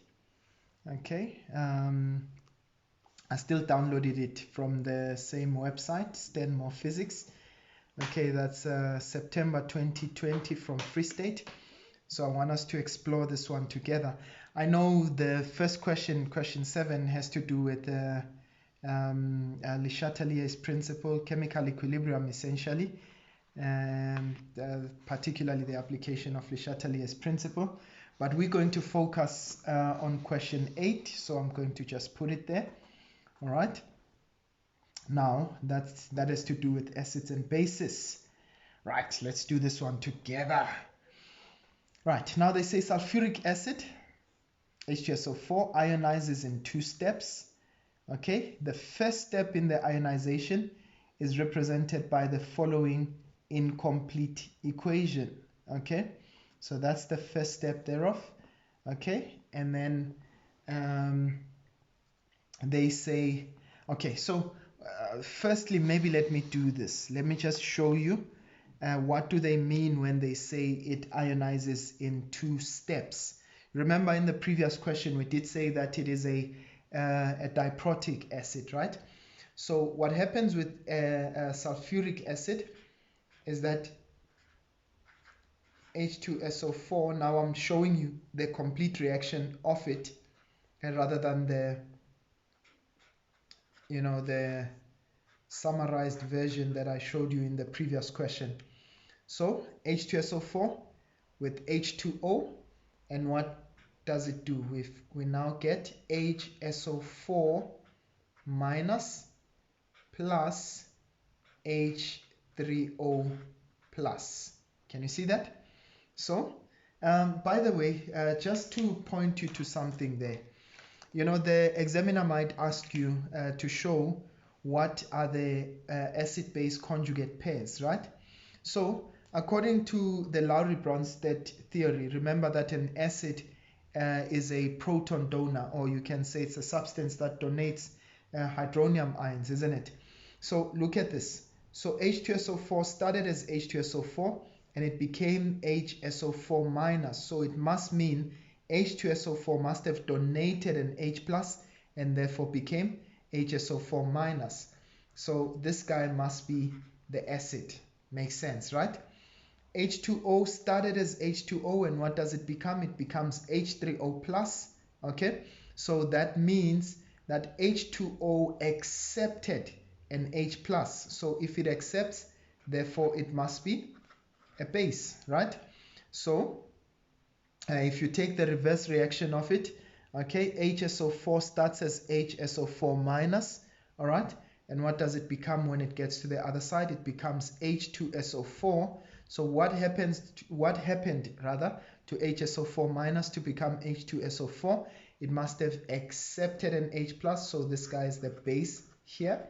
Okay, I still downloaded it from the same website, Stanmore Physics. Okay, that's September 2020 from Free State. So I want us to explore this one together. I know the first question, question 7, has to do with Le Chatelier's principle, chemical equilibrium essentially, and particularly the application of Le Chatelier's principle. But we're going to focus on question 8, so I'm going to just put it there. All right. Now that has to do with acids and bases. Right, let's do this one together. Right, now they say sulfuric acid, H2SO4, ionizes in 2 steps. Okay, the first step in the ionization is represented by the following incomplete equation. Okay, so that's the first step thereof. Okay, and then they say, okay, so firstly, maybe let me do this. Let me just show you what do they mean when they say it ionizes in 2 steps. Remember in the previous question we did say that it is a diprotic acid, right? So what happens with sulfuric acid is that H2SO4, now I'm showing you the complete reaction of it rather than the, the summarized version that I showed you in the previous question. So H2SO4 with H2O, and what does it do? We now get HSO4 minus plus H3O plus. Can you see that? So by the way, just to point you to something there, the examiner might ask you to show what are the acid-base conjugate pairs, right? So according to the Lowry-Bronsted theory, remember that an acid is a proton donor, or you can say it's a substance that donates hydronium ions, isn't it? So look at this. So H2SO4 started as H2SO4 and it became HSO4 minus. So it must mean H2SO4 must have donated an H plus and therefore became HSO4 minus. So this guy must be the acid. Makes sense, right? H2O started as H2O, and what does it become? It becomes H3O plus. Okay, so that means that H2O accepted an H plus. So if it accepts, therefore it must be a base, right? So if you take the reverse reaction of it, okay, HSO4 starts as HSO4 minus, all right? And what does it become when it gets to the other side? It becomes H2SO4. So what happened to HSO4 minus to become H2SO4? It must have accepted an H plus, so this guy is the base here.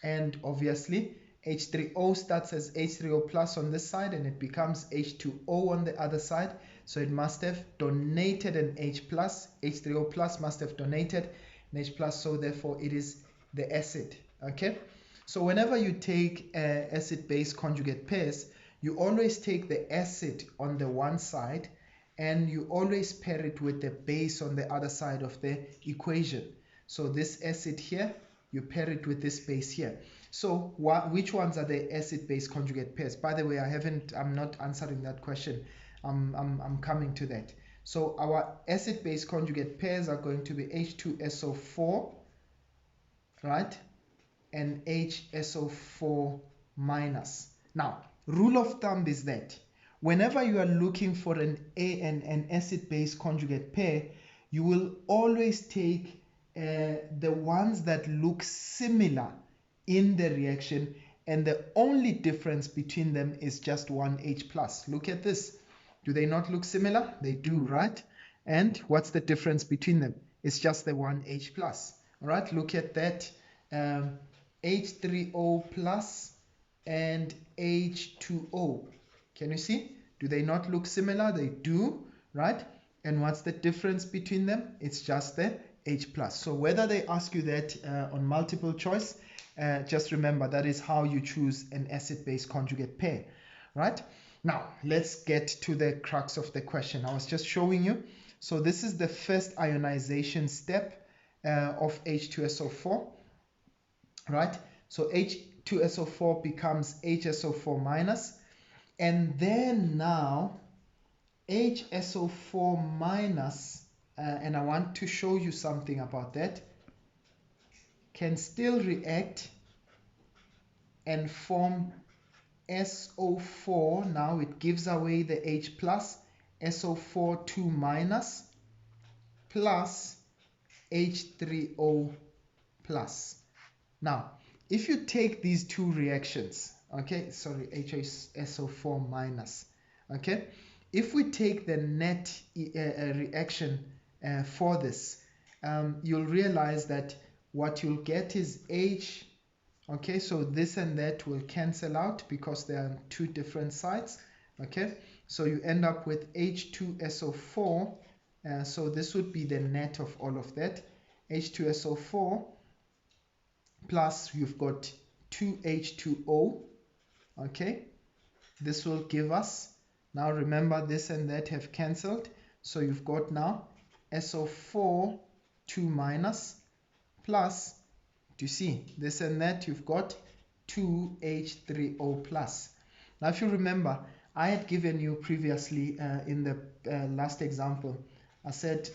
And obviously H3O starts as H3O plus on this side and it becomes H2O on the other side. So it must have donated an H plus. H3O plus must have donated an H plus, so therefore it is the acid. Okay, so whenever you take acid-base conjugate pairs, you always take the acid on the one side and you always pair it with the base on the other side of the equation. So this acid here, you pair it with this base here. So which ones are the acid-base conjugate pairs? By the way, I'm not answering that question. I'm coming to that. So our acid-base conjugate pairs are going to be H2SO4, right, and HSO4 minus. Now, rule of thumb is that whenever you are looking for an acid-base conjugate pair, you will always take the ones that look similar in the reaction, and the only difference between them is just one H plus. Look at this. Do they not look similar? They do, right? And what's the difference between them? It's just the one H plus. All right, look at that. H3O plus and H2O. Can you see? Do they not look similar? They do, right? And what's the difference between them? It's just the H plus. So whether they ask you that on multiple choice, just remember that is how you choose an acid-base conjugate pair, right? Now let's get to the crux of the question. I was just showing you. So this is the first ionization step of H2SO4, right? So H2SO4 becomes HSO4 minus, and then now HSO4 minus, and I want to show you something about that, can still react and form SO4. Now it gives away the H plus, SO4 2 minus plus H3O plus. Now, if you take these two reactions, okay, sorry, HSO4 minus, okay, if we take the net reaction for this, you'll realize that what you'll get is H, okay, so this and that will cancel out because they are on two different sides, okay, so you end up with H2SO4, so this would be the net of all of that, H2SO4 plus you've got 2H2O, okay, this will give us, now remember this and that have cancelled, so you've got now SO4 2 minus plus, do you see this and that, you've got 2H3O plus. Now if you remember, I had given you previously in the last example, I said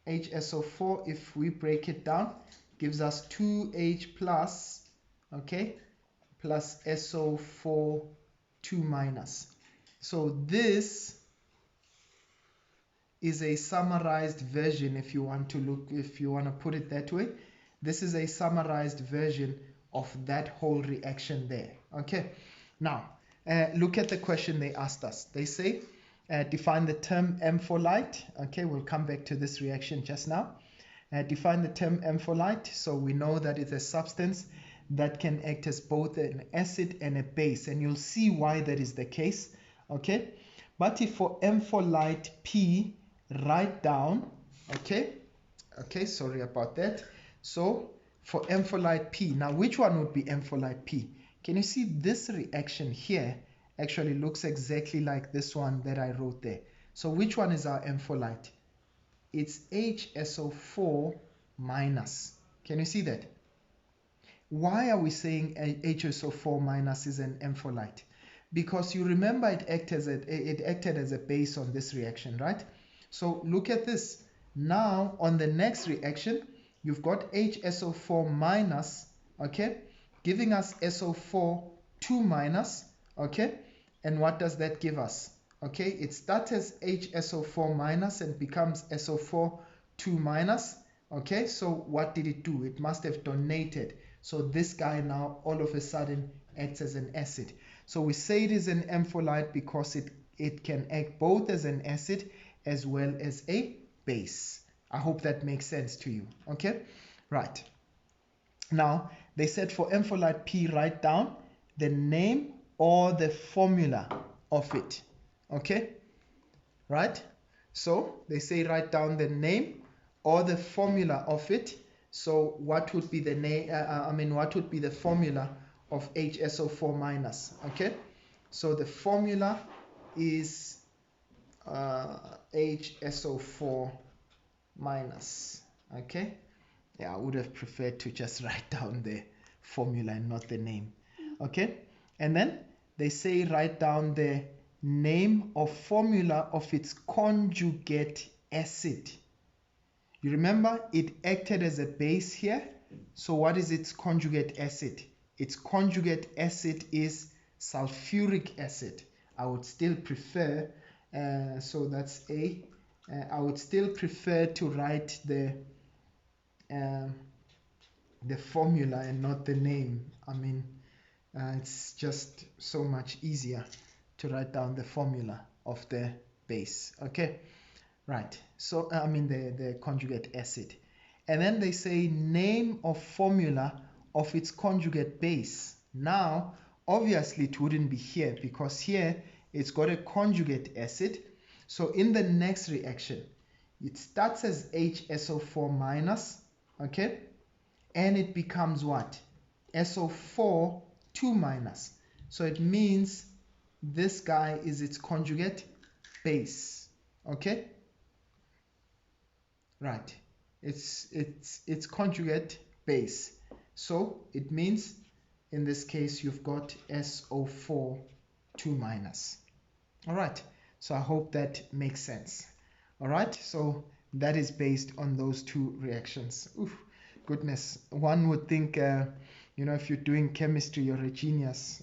HSO4, if we break it down, gives us 2H plus, okay, plus SO4 2 minus. So this is a summarized version, if you want to put it that way. This is a summarized version of that whole reaction there. Okay, now look at the question they asked us. They say define the term M for light. Okay, we'll come back to this reaction just now. Define the term M for light. So we know that it's a substance that can act as both an acid and a base, and you'll see why that is the case. Okay, but if for M for light P, write down, okay, sorry about that. So for M for light P, now which one would be M for light P? Can you see this reaction here actually looks exactly like this one that I wrote there? So which one is our M for light? It's HSO4 minus. Can you see that? Why are we saying HSO4 minus is an M for light? Because you remember it acted as a base on this reaction, right? So look at this. Now on the next reaction, you've got HSO4 minus, okay, giving us SO4 2 minus, okay, and what does that give us? Okay, it starts as HSO4 minus and becomes SO4 2 minus, okay, so what did it do? It must have donated. So this guy now all of a sudden acts as an acid. So we say it is an M for light because it can act both as an acid as well as a base. I hope that makes sense to you. Okay, right. Now they said for M for light P, write down the name or the formula of it. Okay, right? So they say write down the name or the formula of it. So what would be the name? What would be the formula of HSO4 minus? Okay, so the formula is HSO4 minus. Okay, yeah, I would have preferred to just write down the formula and not the name. Okay, and then they say write down the name or formula of its conjugate acid. You remember it acted as a base here, so what is its conjugate acid? Its conjugate acid is sulfuric acid. I would still prefer, so that's A, I would still prefer to write the formula and not the name. I mean, it's just so much easier to write down the formula of the base. Okay, right, so the conjugate acid, and then they say name or formula of its conjugate base. Now obviously it wouldn't be here because here it's got a conjugate acid. So in the next reaction it starts as HSO4 minus, okay, and it becomes what? SO4 2 minus. So it means this guy is its conjugate base. Okay, right, it's conjugate base. So it means in this case you've got SO4 2 minus. All right, So I hope that makes sense. All right, so that is based on those two reactions. Oof, goodness, one would think, you know, if you're doing chemistry, you're a genius.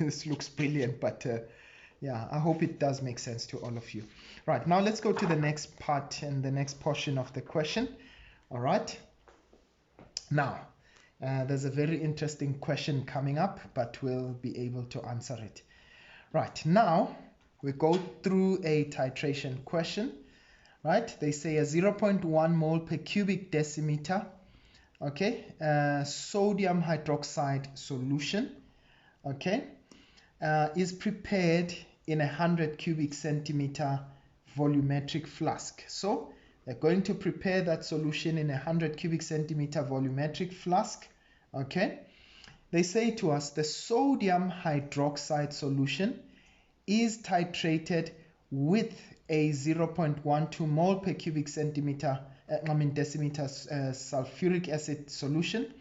This looks brilliant, but yeah, I hope it does make sense to all of you. Right, now let's go to the next part and the next portion of the question. All right, now there's a very interesting question coming up, but we'll be able to answer it. Right, now we go through a titration question. Right, they say a 0.1 mole per cubic decimeter, okay, sodium hydroxide solution, okay, is prepared in 100 cubic centimeter volumetric flask. So they're going to prepare that solution in 100 cubic centimeter volumetric flask, okay. They say to us the sodium hydroxide solution is titrated with a 0.12 mole per cubic centimeter, decimeter sulfuric acid solution,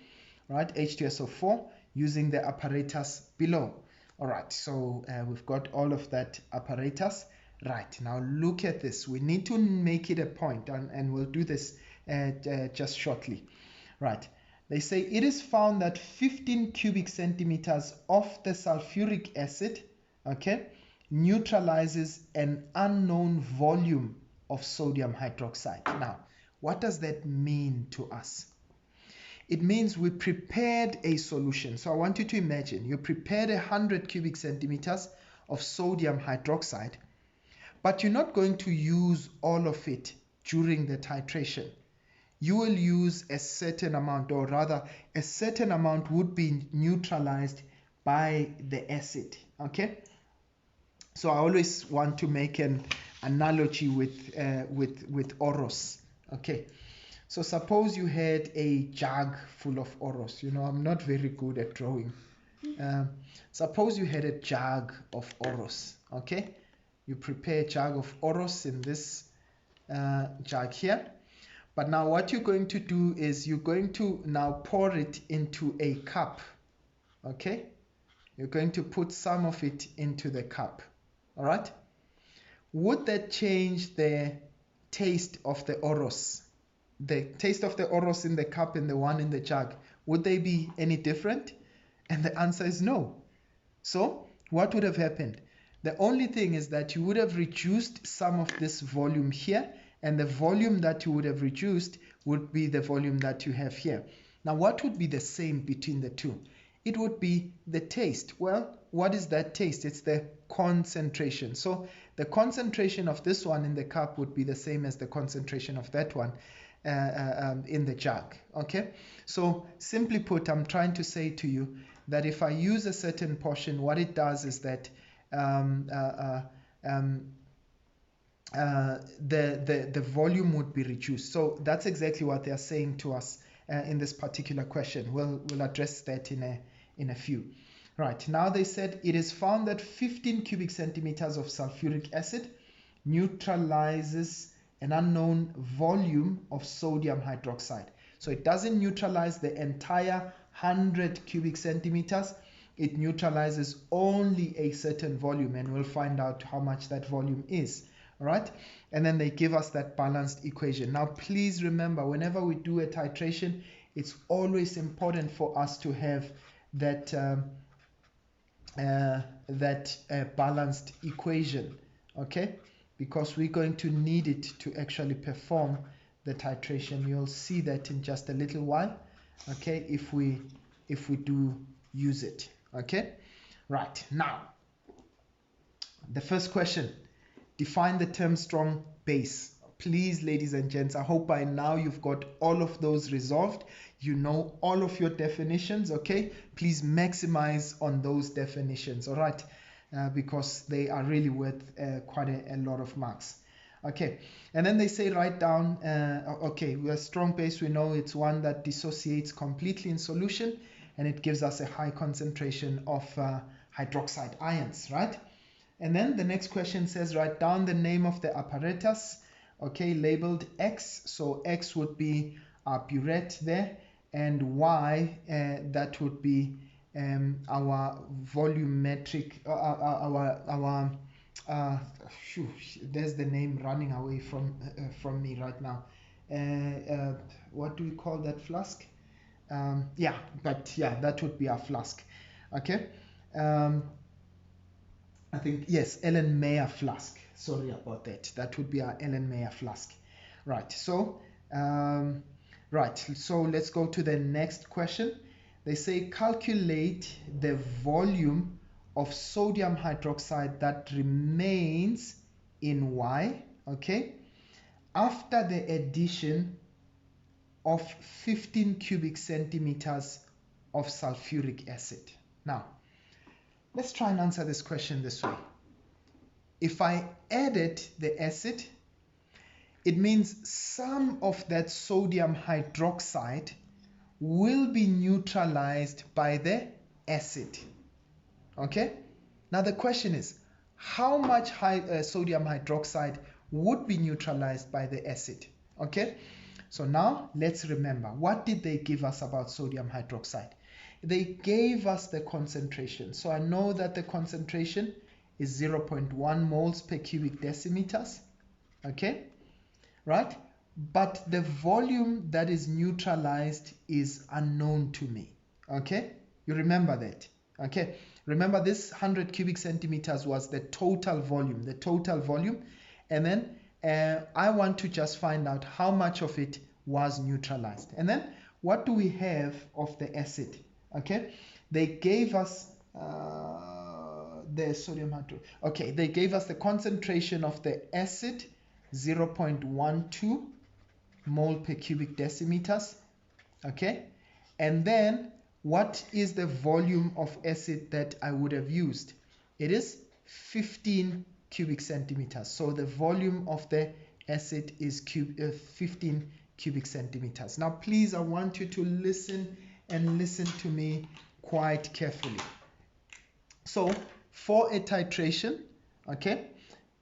right, H2SO4, using the apparatus below. All right, so we've got all of that apparatus. Right, now look at this. We need to make it a point, and we'll do this just shortly. Right, they say it is found that 15 cubic centimeters of the sulfuric acid, okay, neutralizes an unknown volume of sodium hydroxide. Now, what does that mean to us? It means we prepared a solution. So I want you to imagine you prepared 100 cubic centimeters of sodium hydroxide, but you're not going to use all of it during the titration. You will use a certain amount, or rather a certain amount would be neutralized by the acid, okay? So I always want to make an analogy with Oros. Okay, so suppose you had a jug full of Oros. You know, I'm not very good at drawing. Suppose you had a jug of Oros. Okay, you prepare a jug of Oros in this jug here. But now what you're going to do is you're going to now pour it into a cup. Okay, you're going to put some of it into the cup. All right, would that change the taste of the Oros? The taste of the Oros in the cup and the one in the jug, would they be any different? And the answer is no. So what would have happened? The only thing is that you would have reduced some of this volume here, and the volume that you would have reduced would be the volume that you have here. Now what would be the same between the two? It would be the taste. Well, what is that taste? It's the concentration. So the concentration of this one in the cup would be the same as the concentration of that one in the jug. Okay, so simply put, I'm trying to say to you that if I use a certain portion, what it does is that the volume would be reduced. So that's exactly what they are saying to us in this particular question. We'll address that in a few. Right, now they said it is found that 15 cubic centimeters of sulfuric acid neutralizes an unknown volume of sodium hydroxide. So it doesn't neutralize the entire 100 cubic centimeters. It neutralizes only a certain volume, and we'll find out how much that volume is. All right, and then they give us that balanced equation. Now please remember, whenever we do a titration, it's always important for us to have that balanced equation, okay, because we're going to need it to actually perform the titration. You'll see that in just a little while, okay, if we do use it. Okay, right, now the first question, define the term strong base. Please, ladies and gents, I hope by now you've got all of those resolved. You know all of your definitions, okay? Please maximize on those definitions, all right? Because they are really worth quite a lot of marks. Okay, and then they say write down, okay, we're strong base, we know it's one that dissociates completely in solution, and it gives us a high concentration of hydroxide ions, right? And then the next question says write down the name of the apparatus, okay, labeled X. So X would be our burette there, and Y that would be our volumetric, our phew, there's the name running away from me right now. What do we call that flask? Yeah, but yeah, that would be our flask. Okay. I think, yes, Ellen Mayer flask. Sorry about that. That would be our Ellen Mayer flask. Right. So, let's go to the next question. They say calculate the volume of sodium hydroxide that remains in Y, okay, after the addition of 15 cubic centimeters of sulfuric acid. Now, let's try and answer this question this way. If I added the acid, it means some of that sodium hydroxide will be neutralized by the acid. Okay? Now the question is, how much sodium hydroxide would be neutralized by the acid? Okay? So now let's remember, what did they give us about sodium hydroxide? They gave us the concentration. So I know that the concentration is 0.1 moles per cubic decimeters. Okay? Right? But the volume that is neutralized is unknown to me. Okay? You remember that. Okay? Remember, this 100 cubic centimeters was the total volume. And then I want to just find out how much of it was neutralized. And then what do we have of the acid? Okay? They gave us the sodium hydroxide. Okay, they gave us the concentration of the acid, 0.12 mole per cubic decimeters. Okay? And then what is the volume of acid that I would have used? It is 15 cubic centimeters. So the volume of the acid is 15 cubic centimeters. Now, please, I want you to listen to me quite carefully. So for a titration, okay,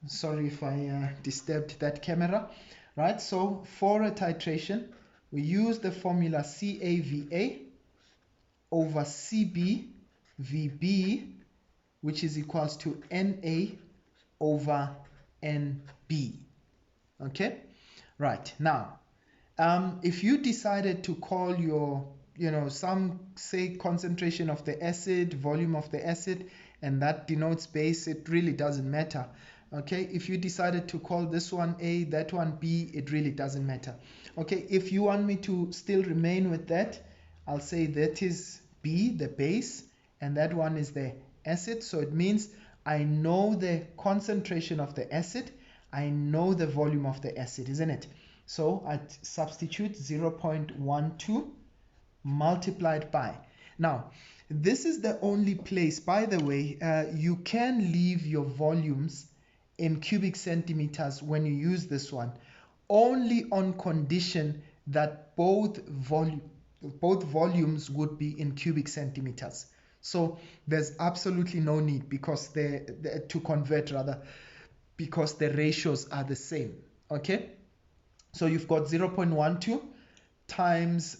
sorry if I disturbed that camera, right? So for a titration, we use the formula CAVA over CBVB, which is equals to NA over NB. Okay, right. Now, if you decided to call your, some say concentration of the acid, volume of the acid, and that denotes base, it really doesn't matter. Okay, if you decided to call this one A, that one B, it really doesn't matter. Okay, if you want me to still remain with that, I'll say that is B, the base, and that one is the acid. So it means I know the concentration of the acid, I know the volume of the acid, isn't it? So I substitute 0.12 multiplied by. Now, this is the only place, by the way, you can leave your volumes in cubic centimeters when you use this one, only on condition that both volumes would be in cubic centimeters. So there's absolutely no need because to convert rather, because the ratios are the same. Okay, so you've got 0.12 times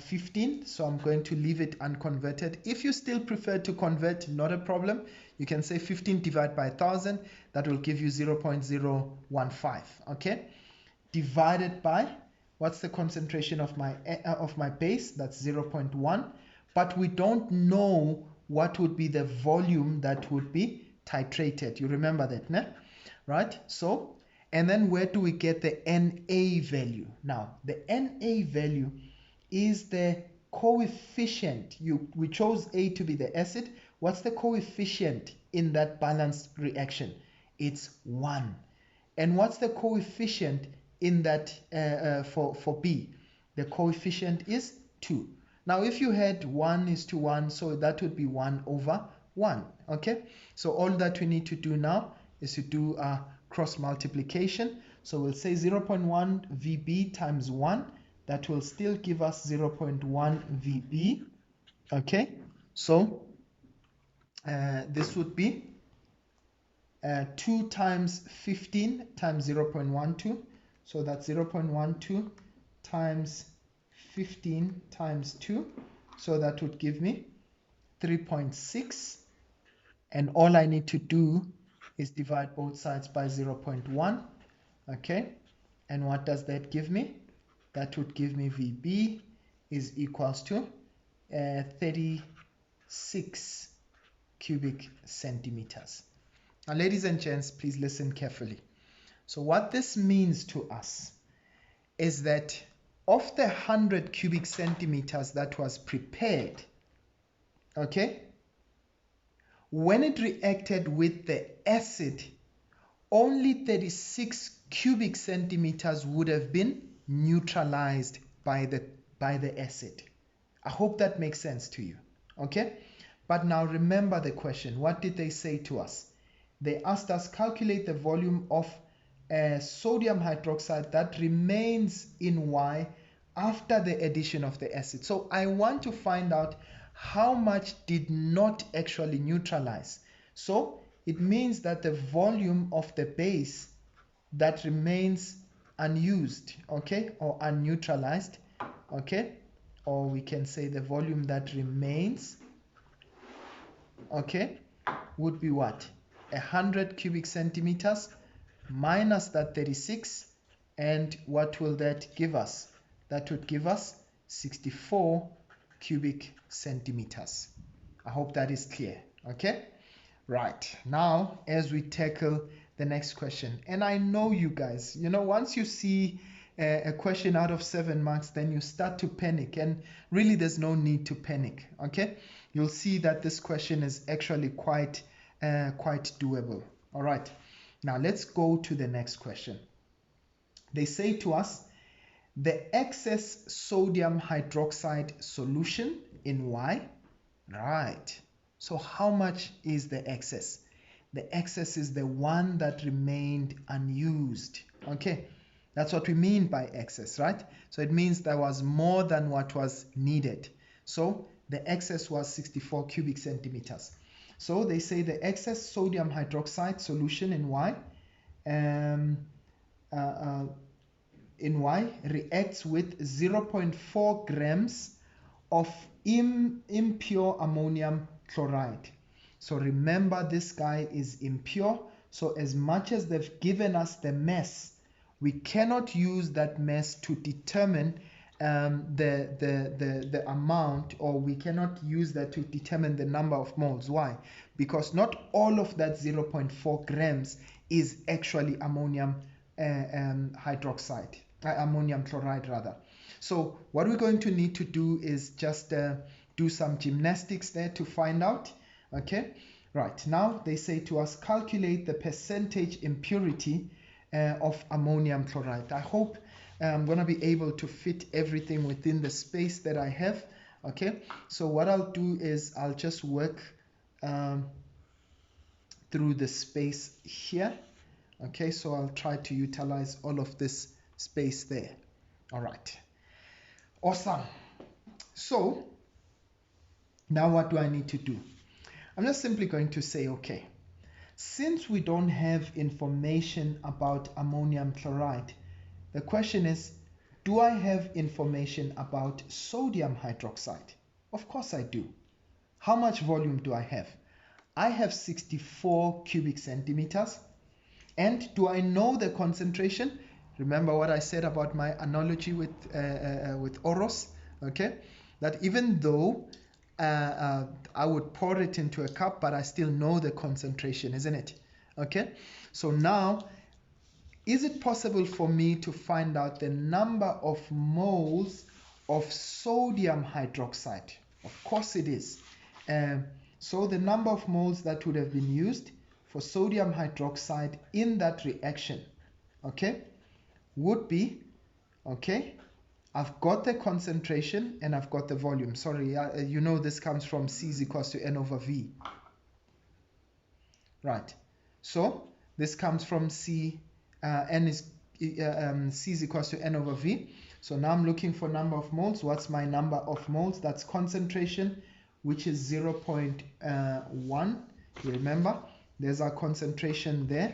15, so I'm going to leave it unconverted. If you still prefer to convert, not a problem. You can say 15 divided by 1000, that will give you 0.015. Okay, divided by, what's the concentration of my base? That's 0.1, but we don't know what would be the volume that would be titrated. You remember that, né? Right? So, and then where do we get the Na value? Now, the Na value is the coefficient. We chose A to be the acid. What's the coefficient in that balanced reaction? It's 1. And what's the coefficient in that for B? The coefficient is 2. Now, if you had 1:1, so that would be 1/1. Okay, so all that we need to do now is to do a cross multiplication. So we'll say 0.1 VB times 1. That will still give us 0.1 VB. Okay, so this would be 2 times 15 times 0.12. So that's 0.12 times 15 times 2. So that would give me 3.6. and all I need to do is divide both sides by 0.1. Okay, and what does that give me? That would give me VB is equals to 36 cubic centimeters. Now, ladies and gents, please listen carefully. So what this means to us is that of the 100 cubic centimeters that was prepared, okay, when it reacted with the acid, only 36 cubic centimeters would have been neutralized by the acid. I hope that makes sense to you. Okay, but now remember the question. What did they say to us? They asked us calculate the volume of sodium hydroxide that remains in Y after the addition of the acid. So I want to find out how much did not actually neutralize. So it means that the volume of the base that remains unused, okay, or unneutralized, okay, or we can say the volume that remains, okay, would be what? 100 cubic centimeters minus that 36, and what will that give us? That would give us 64 cubic centimeters. I hope that is clear. Okay, right, now as we tackle the next question, and I know you guys, you know, once you see a question out of 7 marks, then you start to panic, and really there's no need to panic. Okay, you'll see that this question is actually quite doable. All right, now let's go to the next question. They say to us the excess sodium hydroxide solution in Y. Right, so how much is the excess? The excess is the one that remained unused. Okay, that's what we mean by excess, right? So it means there was more than what was needed. So the excess was 64 cubic centimeters. So they say the excess sodium hydroxide solution in Y reacts with 0.4 grams of impure ammonium chloride. So remember, this guy is impure. So as much as they've given us the mass, we cannot use that mass to determine the amount, or we cannot use that to determine the number of moles. Why? Because not all of that 0.4 grams is actually ammonium hydroxide, ammonium chloride rather. So what we're going to need to do is just do some gymnastics there to find out. Okay, right, now they say to us calculate the percentage impurity of ammonium chloride. I hope I'm going to be able to fit everything within the space that I have. Okay, so what I'll do is I'll just work through the space here. Okay, so I'll try to utilize all of this space there. All right, awesome. So now what do I need to do? I'm just simply going to say, okay, since we don't have information about ammonium chloride, the question is, do I have information about sodium hydroxide? Of course I do. How much volume do I have? I have 64 cubic centimeters. And do I know the concentration? Remember what I said about my analogy with Oros, okay? That even though I would pour it into a cup, but I still know the concentration, isn't it? Okay, so now, is it possible for me to find out the number of moles of sodium hydroxide? Of course it is. So the number of moles that would have been used for sodium hydroxide in that reaction, okay, would be, okay, I've got the concentration and I've got the volume. Sorry, you know this comes from C is equals to N over V. Right, so this comes from C, C is equals to N over V. So now I'm looking for number of moles. What's my number of moles? That's concentration, which is 0.1. You remember, there's our concentration there,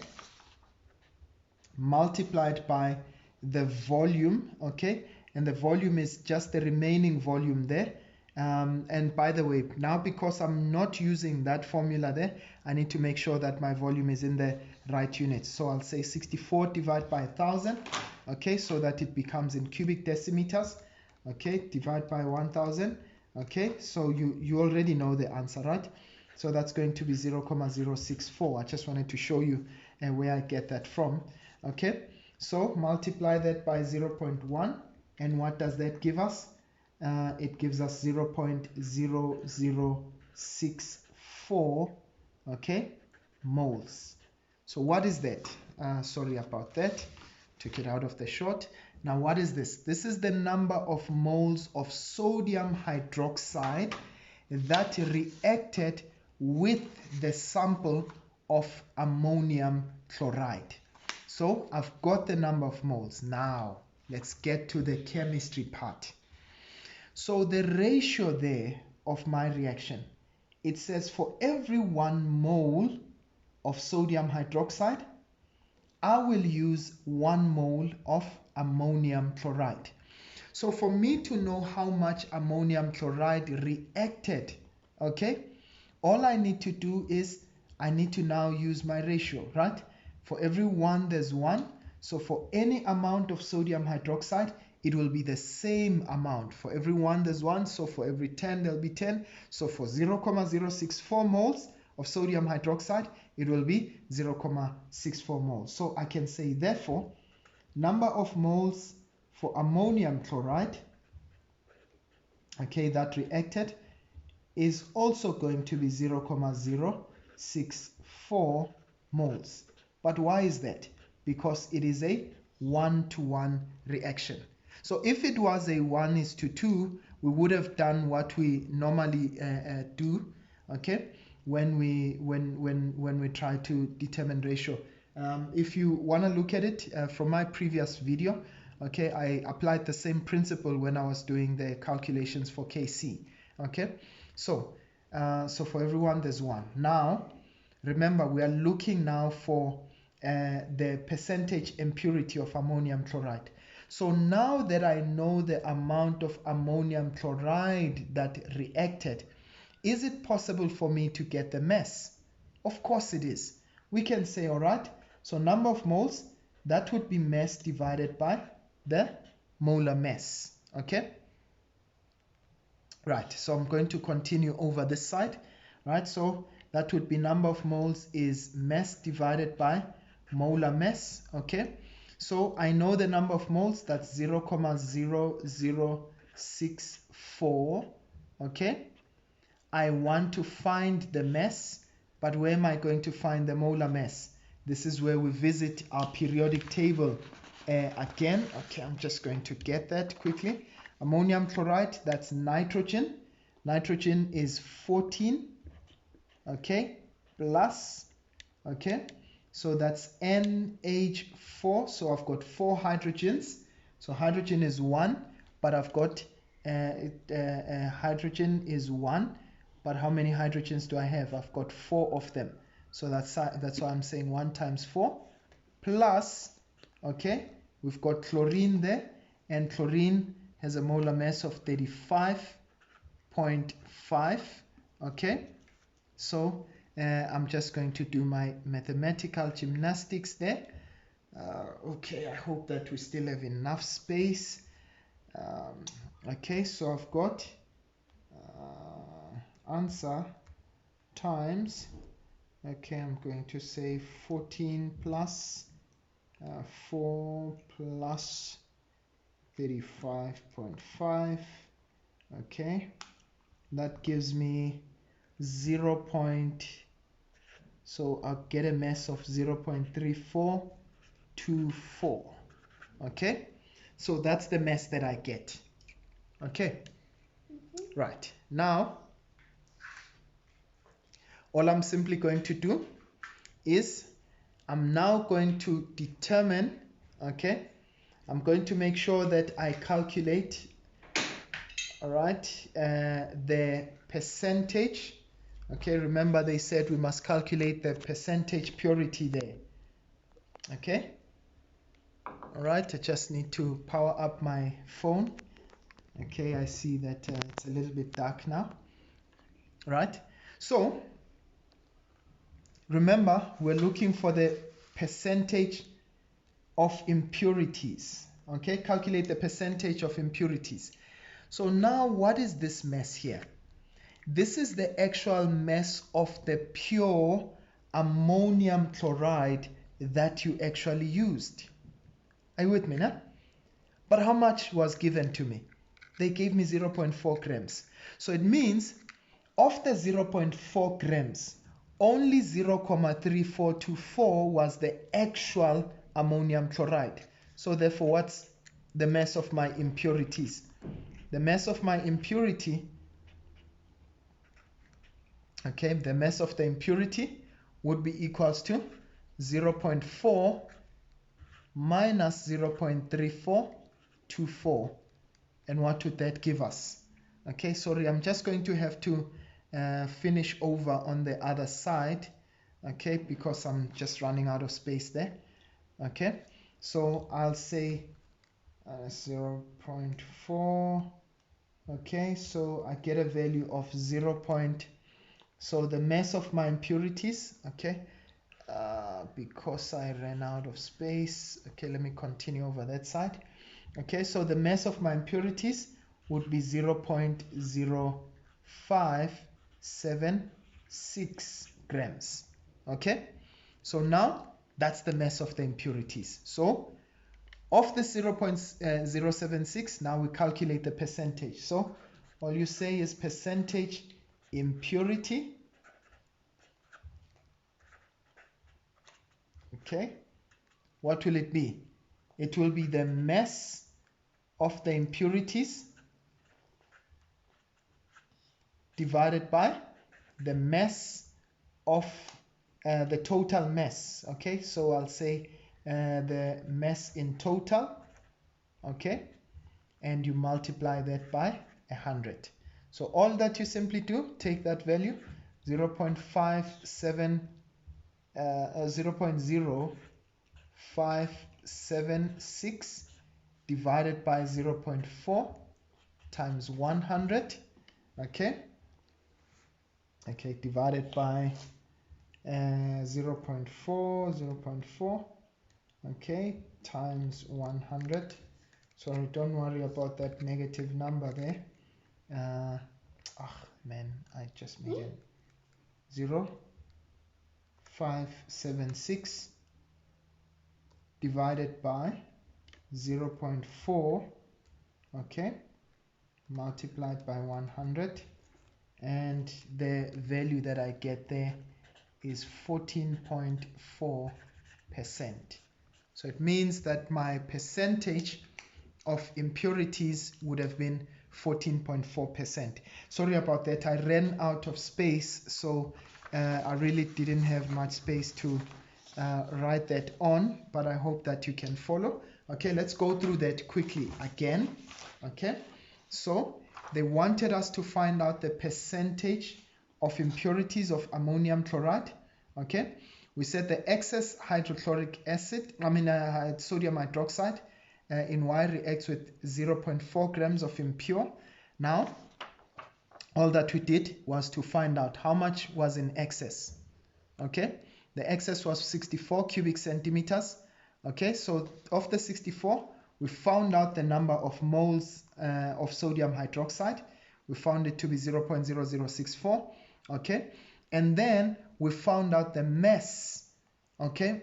multiplied by the volume, okay? And the volume is just the remaining volume there, And by the way, now because I'm not using that formula there, I need to make sure that my volume is in the right units. So I'll say 64 divided by 1000, okay, so that it becomes in cubic decimeters, okay, divide by 1000, okay, so you already know the answer, right? So that's going to be 0,064. I just wanted to show you where I get that from, okay? So multiply that by 0.1, and what does that give us? It gives us 0.0064, okay, moles. So what is that? Sorry about that, took it out of the shot. Now what is this? This is the number of moles of sodium hydroxide that reacted with the sample of ammonium chloride. So I've got the number of moles. Now let's get to the chemistry part. So the ratio there of my reaction, it says for every 1 mole of sodium hydroxide, I will use 1 mole of ammonium chloride. So for me to know how much ammonium chloride reacted, okay, all I need to do is I need to now use my ratio, right? For every 1 there's 1. So for any amount of sodium hydroxide, it will be the same amount. For every 1 there's 1, so for every 10 there'll be 10. So for 0,064 moles of sodium hydroxide, it will be 0,64 moles. So I can say therefore, number of moles for ammonium chloride, okay, that reacted is also going to be 0,064 moles. But why is that? Because it is a 1-to-1 reaction. So if it was a 1:2, we would have done what we normally do, okay, when we try to determine ratio. If you want to look at it from my previous video, okay, I applied the same principle when I was doing the calculations for KC, okay. So for everyone there's 1. Now remember, we are looking now for the percentage impurity of ammonium chloride. So now that I know the amount of ammonium chloride that reacted, is it possible for me to get the mass? Of course it is. We can say, all right, so number of moles, that would be mass divided by the molar mass, okay? Right, so I'm going to continue over this side, right? So that would be number of moles is mass divided by molar mass, okay? So I know the number of moles, that's 0,0064, okay? I want to find the mass, but where am I going to find the molar mass? This is where we visit our periodic table again. Okay, I'm just going to get that quickly. Ammonium chloride, that's nitrogen. Nitrogen is 14, okay, plus, okay, so that's NH4. So I've got 4 hydrogens. So hydrogen is 1, but I've got hydrogen is 1, but how many hydrogens do I have? I've got 4 of them. So that's why I'm saying 1 times 4 plus, okay, we've got chlorine there, and chlorine has a molar mass of 35.5, okay. So I'm just going to do my mathematical gymnastics there. Okay, I hope that we still have enough space. Okay, so I've got answer times, okay, I'm going to say 14 plus 4 plus 35.5, okay, that gives me 0. So I'll get a mass of 0.3424, okay, so that's the mass that I get, okay. Right, now all I'm simply going to do is I'm now going to determine, okay, I'm going to make sure that I calculate, all right, the percentage, okay, remember they said we must calculate the percentage purity there, okay. All right, I just need to power up my phone, Okay, I see that it's a little bit dark now, right? So remember, we're looking for the percentage of impurities. Okay, calculate the percentage of impurities. So now what is this mass here? This is the actual mass of the pure ammonium chloride that you actually used. Are you with me now? But how much was given to me? They gave me 0.4 grams. So it means of the 0.4 grams, only 0.3424 was the actual ammonium chloride. So therefore, what's the mass of my impurities? The mass of my impurity, okay, the mass of the impurity would be equals to 0.4 minus 0.3424. And what would that give us? Okay, sorry, I'm just going to have to finish over on the other side, okay, because I'm just running out of space there. Okay, so I'll say 0.4. Okay, so I get a value of 0. So the mass of my impurities, okay, because I ran out of space. Okay, let me continue over that side. Okay, so the mass of my impurities would be 0.0576 grams. Okay, so now that's the mass of the impurities. So of the 0.076, now we calculate the percentage. So all you say is percentage impurity. Okay, what will it be? It will be the mass of the impurities divided by the mass of the total mass. Okay, so I'll say the mass in total, okay, and you multiply that by 100. So all that you simply do, take that value 0.0576 divided by 0.4 times 100, okay, divided by 0.4, okay, times 100. Sorry, don't worry about that negative number there. Man, I just made it 0.576 divided by 0.4, okay, multiplied by 100, and the value that I get there is 14.4%. So it means that my percentage of impurities would have been 14.4%. Sorry about that, I ran out of space, so I really didn't have much space to write that on, but I hope that you can follow. Okay, let's go through that quickly again. Okay, so they wanted us to find out the percentage of impurities of ammonium chloride. Okay, we said the excess hydrochloric acid, sodium hydroxide in Y reacts with 0.4 grams of impure. Now, all that we did was to find out how much was in excess. Okay, the excess was 64 cubic centimeters. Okay, so of the 64, we found out the number of moles of sodium hydroxide. We found it to be 0.0064. Okay, and then we found out the mass. Okay,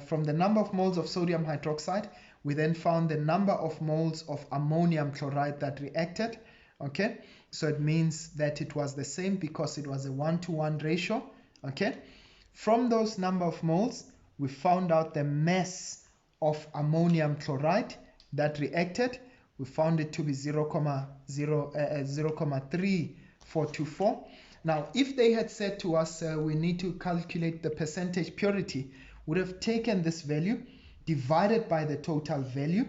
from the number of moles of sodium hydroxide, we then found the number of moles of ammonium chloride that reacted. Okay, so it means that it was the same because it was a 1-to-1 ratio. Okay, from those number of moles, we found out the mass of ammonium chloride that reacted. We found it to be 0.3424. Now, if they had said to us we need to calculate the percentage purity, would have taken this value divided by the total value,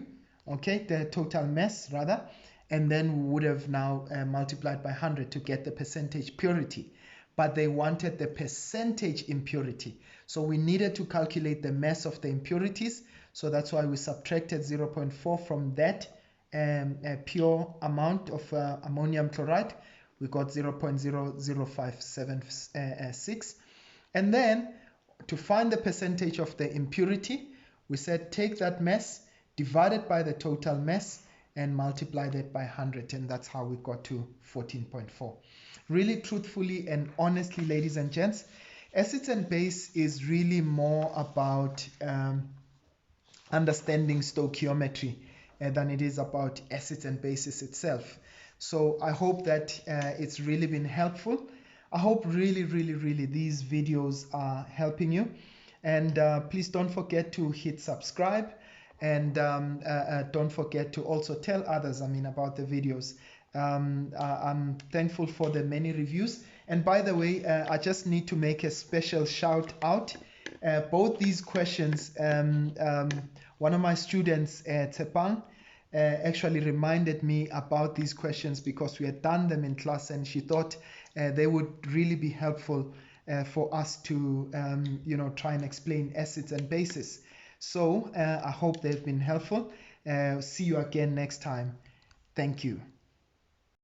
okay, the total mass rather, and then we would have now multiplied by 100 to get the percentage purity. But they wanted the percentage impurity. So we needed to calculate the mass of the impurities. So that's why we subtracted 0.4 from that a pure amount of ammonium chloride, we got 0.00576. And then to find the percentage of the impurity, we said take that mass, divide it by the total mass, and multiply that by 100, and that's how we got to 14.4. Really truthfully and honestly, ladies and gents, acids and base is really more about understanding stoichiometry than it is about acids and bases itself. So I hope that it's really been helpful. I hope really these videos are helping you, and please don't forget to hit subscribe, and don't forget to also tell others about the videos. I'm thankful for the many reviews, and by the way, I just need to make a special shout out. Both these questions, one of my students, Tsepang, actually reminded me about these questions because we had done them in class, and she thought they would really be helpful for us to try and explain acids and bases. So I hope they've been helpful. See you again next time. Thank you.